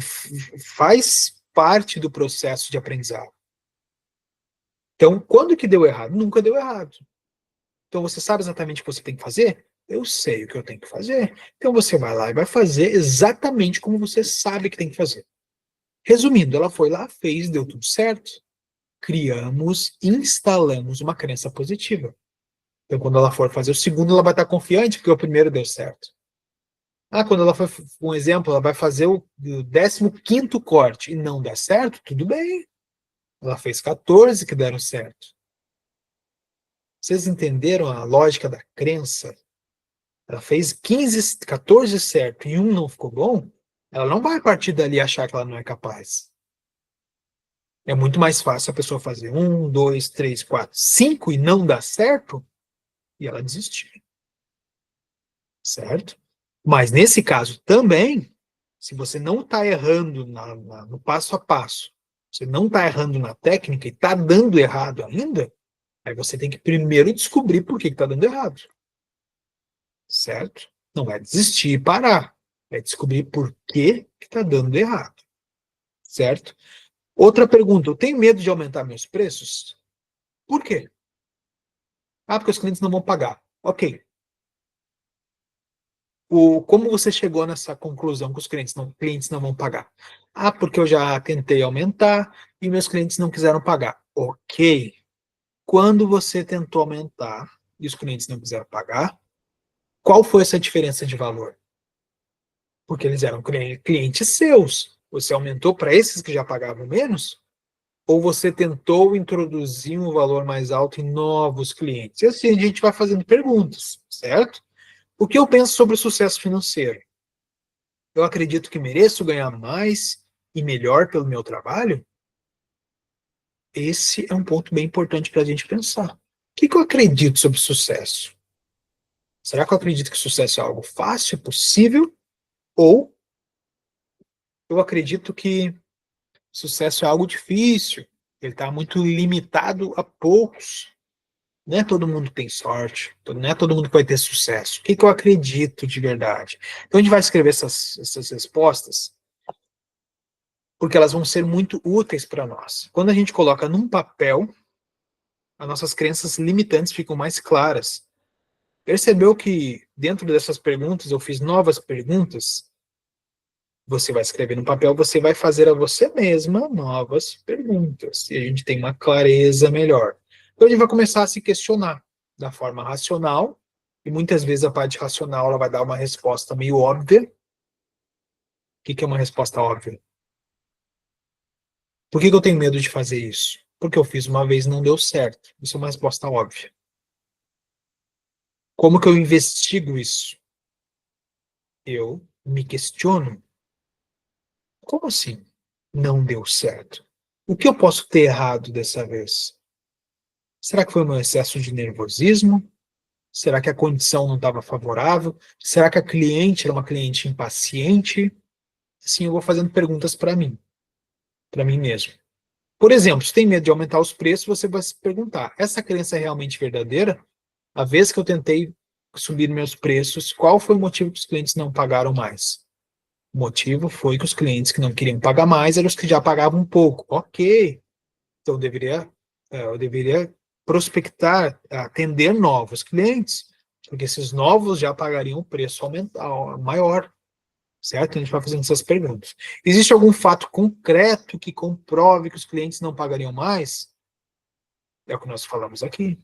faz parte do processo de aprendizado. Então, quando que deu errado? Nunca deu errado. Então, você sabe exatamente o que você tem que fazer? Eu sei o que eu tenho que fazer. Então, você vai lá e vai fazer exatamente como você sabe que tem que fazer. Resumindo, ela foi lá, fez, deu tudo certo. Instalamos uma crença positiva. Então, quando ela for fazer o segundo, ela vai estar confiante porque o primeiro deu certo. Quando ela for, um exemplo, ela vai fazer o 15º corte e não dá certo, tudo bem. Ela fez 14 que deram certo. Vocês entenderam a lógica da crença? Ela fez 15, 14 certo e um não ficou bom, ela não vai partir dali achar que ela não é capaz. É muito mais fácil a pessoa fazer 1, 2, 3, 4, 5 e não dar certo e ela desistir. Certo? Mas nesse caso também, se você não está errando no passo a passo, você não está errando na técnica e está dando errado ainda, aí você tem que primeiro descobrir por que está dando errado. Certo? Não é desistir e parar. É descobrir por que está dando errado. Certo? Outra pergunta, eu tenho medo de aumentar meus preços? Por quê? Porque os clientes não vão pagar. Ok. Como você chegou nessa conclusão que os clientes não vão pagar? Porque eu já tentei aumentar e meus clientes não quiseram pagar. Ok. Quando você tentou aumentar e os clientes não quiseram pagar, qual foi essa diferença de valor? Porque eles eram clientes seus. Você aumentou para esses que já pagavam menos? Ou você tentou introduzir um valor mais alto em novos clientes? E assim a gente vai fazendo perguntas, certo? O que eu penso sobre o sucesso financeiro? Eu acredito que mereço ganhar mais e melhor pelo meu trabalho? Esse é um ponto bem importante para a gente pensar. O que eu acredito sobre sucesso? Será que eu acredito que sucesso é algo fácil, possível? Ou eu acredito que sucesso é algo difícil, ele está muito limitado a poucos? Não é todo mundo que tem sorte, não é todo mundo que vai ter sucesso. O que eu acredito de verdade? Então a gente vai escrever essas respostas porque elas vão ser muito úteis para nós. Quando a gente coloca num papel, as nossas crenças limitantes ficam mais claras. Percebeu que dentro dessas perguntas eu fiz novas perguntas? Você vai escrever no papel, você vai fazer a você mesma novas perguntas. E a gente tem uma clareza melhor. Então a gente vai começar a se questionar da forma racional, e muitas vezes a parte racional ela vai dar uma resposta meio óbvia. O que é uma resposta óbvia? Por que eu tenho medo de fazer isso? Porque eu fiz uma vez e não deu certo. Isso é uma resposta óbvia. Como que eu investigo isso? Eu me questiono. Como assim não deu certo? O que eu posso ter errado dessa vez? Será que foi o meu excesso de nervosismo? Será que a condição não estava favorável? Será que a cliente era uma cliente impaciente? Assim, eu vou fazendo perguntas para mim mesmo. Por exemplo, se tem medo de aumentar os preços, você vai se perguntar: essa crença é realmente verdadeira? A vez que eu tentei subir meus preços, qual foi o motivo que os clientes não pagaram mais? O motivo foi que os clientes que não queriam pagar mais eram os que já pagavam um pouco. Ok. Então eu deveria prospectar, atender novos clientes, porque esses novos já pagariam o preço maior, certo? A gente vai fazendo essas perguntas. Existe algum fato concreto que comprove que os clientes não pagariam mais? É o que nós falamos aqui.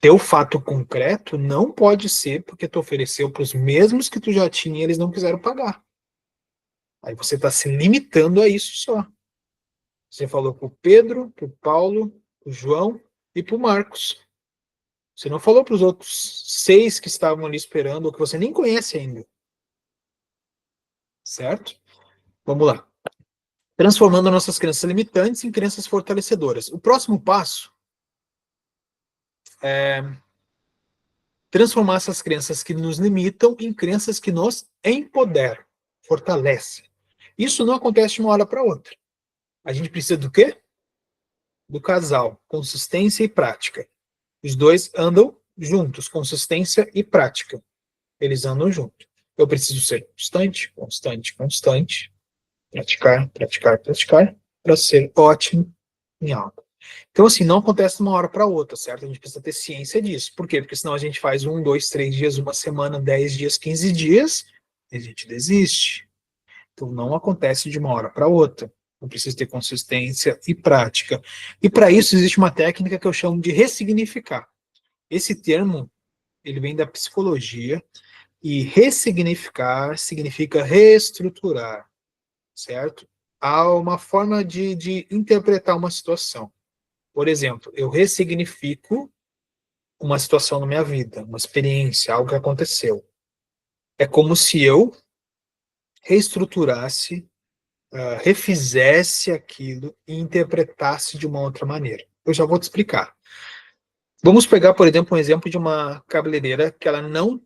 Teu fato concreto não pode ser porque tu ofereceu para os mesmos que tu já tinha e eles não quiseram pagar. Aí você está se limitando a isso só. Você falou para o Pedro, para o Paulo, para o João e para o Marcos. Você não falou para os outros 6 que estavam ali esperando ou que você nem conhece ainda. Certo? Vamos lá. Transformando nossas crenças limitantes em crenças fortalecedoras. O próximo passo é transformar essas crenças que nos limitam em crenças que nos empoderam, fortalecem. Isso não acontece de uma hora para outra. A gente precisa do quê? Do casal, consistência e prática. Os dois andam juntos, consistência e prática. Eles andam juntos. Eu preciso ser constante, constante, constante, praticar, praticar, praticar, para ser ótimo em algo. Então, assim, não acontece de uma hora para outra, certo? A gente precisa ter ciência disso. Por quê? Porque senão a gente faz 1, 2, 3 dias, uma semana, 10 dias, 15 dias, e a gente desiste. Então, não acontece de uma hora para outra. Eu preciso ter consistência e prática. E para isso existe uma técnica que eu chamo de ressignificar. Esse termo, ele vem da psicologia, e ressignificar significa reestruturar, certo? Há uma forma de interpretar uma situação. Por exemplo, eu ressignifico uma situação na minha vida, uma experiência, algo que aconteceu. É como se eu reestruturasse, refizesse aquilo e interpretasse de uma outra maneira. Eu já vou te explicar. Vamos pegar, por exemplo, de uma cabeleireira que ela não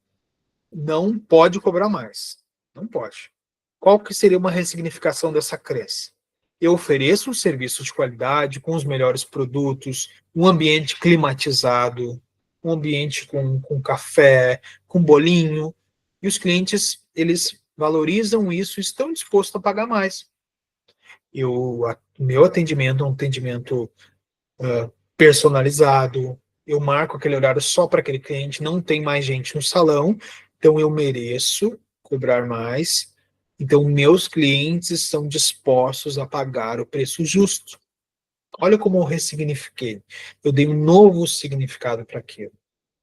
pode cobrar mais. Não pode. Qual que seria uma ressignificação dessa crença? Eu ofereço um serviço de qualidade, com os melhores produtos, um ambiente climatizado, um ambiente com café, com bolinho, e os clientes, eles valorizam isso e estão dispostos a pagar mais. Meu atendimento é um atendimento personalizado, eu marco aquele horário só para aquele cliente, não tem mais gente no salão, então eu mereço cobrar mais. Então, meus clientes estão dispostos a pagar o preço justo. Olha como eu ressignifiquei. Eu dei um novo significado para aquilo,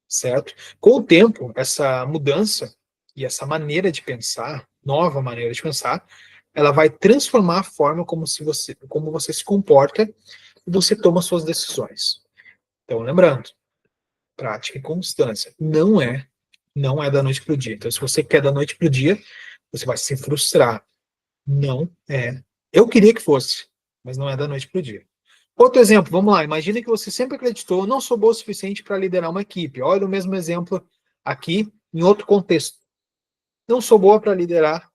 certo? Com o tempo, essa mudança e essa maneira de pensar, nova maneira de pensar, ela vai transformar a forma como você se comporta e você toma suas decisões. Então, lembrando, prática e constância. Não é da noite para o dia. Então, se você quer da noite para o dia, você vai se frustrar. Não é. Eu queria que fosse, mas não é da noite para o dia. Outro exemplo, vamos lá. Imagina que você sempre acreditou, não sou bom o suficiente para liderar uma equipe. Olha o mesmo exemplo aqui, em outro contexto. Não sou boa para liderar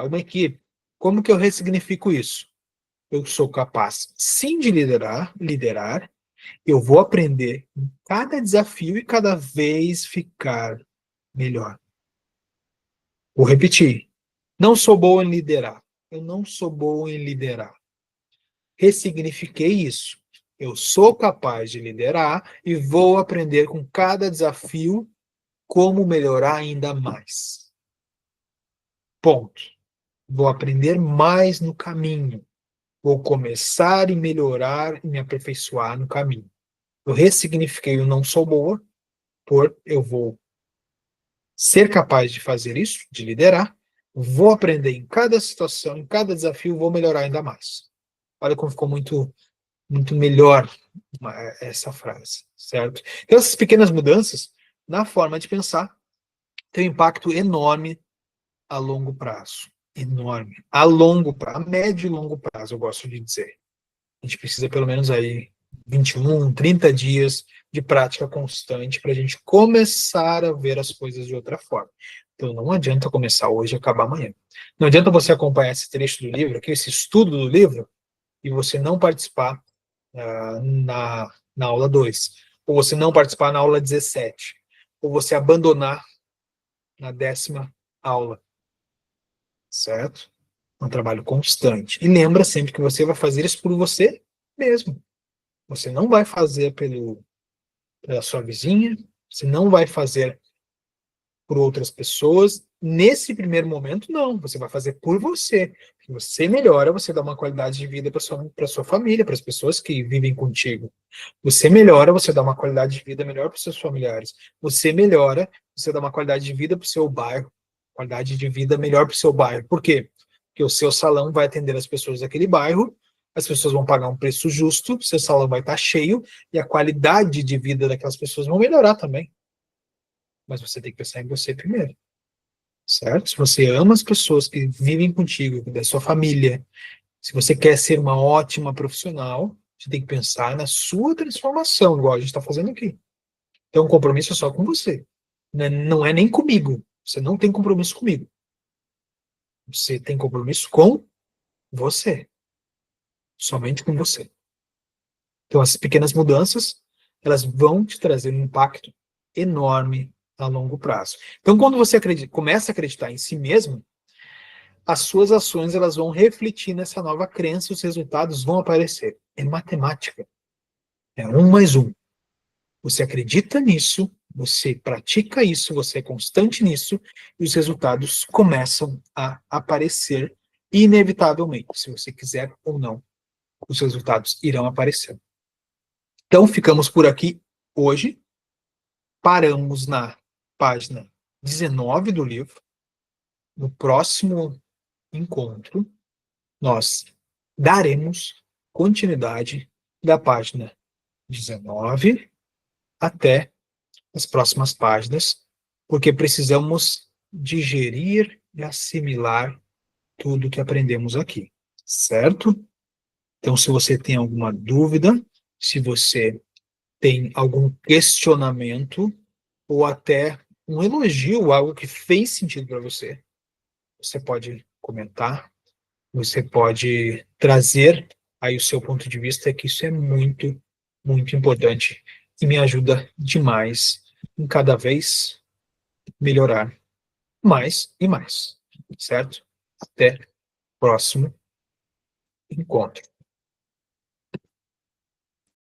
uma equipe. Como que eu ressignifico isso? Eu sou capaz, sim, de liderar, eu vou aprender em cada desafio e cada vez ficar melhor. Vou repetir. Não sou bom em liderar. Eu não sou bom em liderar. Ressignifiquei isso. Eu sou capaz de liderar e vou aprender com cada desafio como melhorar ainda mais. Ponto. Vou aprender mais no caminho. Vou começar e melhorar e me aperfeiçoar no caminho. Eu ressignifiquei o não sou boa por eu vou ser capaz de fazer isso, de liderar, vou aprender em cada situação, em cada desafio, vou melhorar ainda mais. Olha como ficou muito, muito melhor essa frase, certo? Então, essas pequenas mudanças na forma de pensar têm um impacto enorme a longo prazo. Enorme. A longo prazo, a médio e longo prazo, eu gosto de dizer. A gente precisa pelo menos aí 21, 30 dias de prática constante para a gente começar a ver as coisas de outra forma. Então não adianta começar hoje e acabar amanhã. Não adianta você acompanhar esse trecho do livro, aqui, esse estudo do livro, e você não participar na aula 2, ou você não participar na aula 17, ou você abandonar na 10ª aula, certo? É um trabalho constante. E lembra sempre que você vai fazer isso por você mesmo. Você não vai fazer pela sua vizinha, você não vai fazer por outras pessoas. Nesse primeiro momento, não. Você vai fazer por você. Se você melhora, você dá uma qualidade de vida para sua família, para as pessoas que vivem contigo. Você melhora, você dá uma qualidade de vida melhor para os seus familiares. Você melhora, você dá uma qualidade de vida para o seu bairro, qualidade de vida melhor para o seu bairro. Por quê? Porque o seu salão vai atender as pessoas daquele bairro, as pessoas vão pagar um preço justo, seu salão vai estar cheio e a qualidade de vida daquelas pessoas vão melhorar também. Mas você tem que pensar em você primeiro, certo? Se você ama as pessoas que vivem contigo, da sua família, se você quer ser uma ótima profissional, você tem que pensar na sua transformação, igual a gente está fazendo aqui. Então, o compromisso é só com você. Não é nem comigo. Você não tem compromisso comigo. Você tem compromisso com você. Somente com você. Então, essas pequenas mudanças, elas vão te trazer um impacto enorme a longo prazo. Então, quando você começa a acreditar em si mesmo, as suas ações elas vão refletir nessa nova crença, os resultados vão aparecer. É matemática. É 1 mais 1. Você acredita nisso, você pratica isso, você é constante nisso, e os resultados começam a aparecer inevitavelmente. Se você quiser ou não, os resultados irão aparecer. Então, ficamos por aqui hoje. Paramos na página 19 do livro. No próximo encontro, nós daremos continuidade da página 19 até as próximas páginas, porque precisamos digerir e assimilar tudo que aprendemos aqui, certo? Então, se você tem alguma dúvida, se você tem algum questionamento, ou até um elogio, algo que fez sentido para você, você pode comentar, você pode trazer aí o seu ponto de vista, que isso é muito, muito importante e me ajuda demais em cada vez melhorar mais e mais, certo? Até o próximo encontro.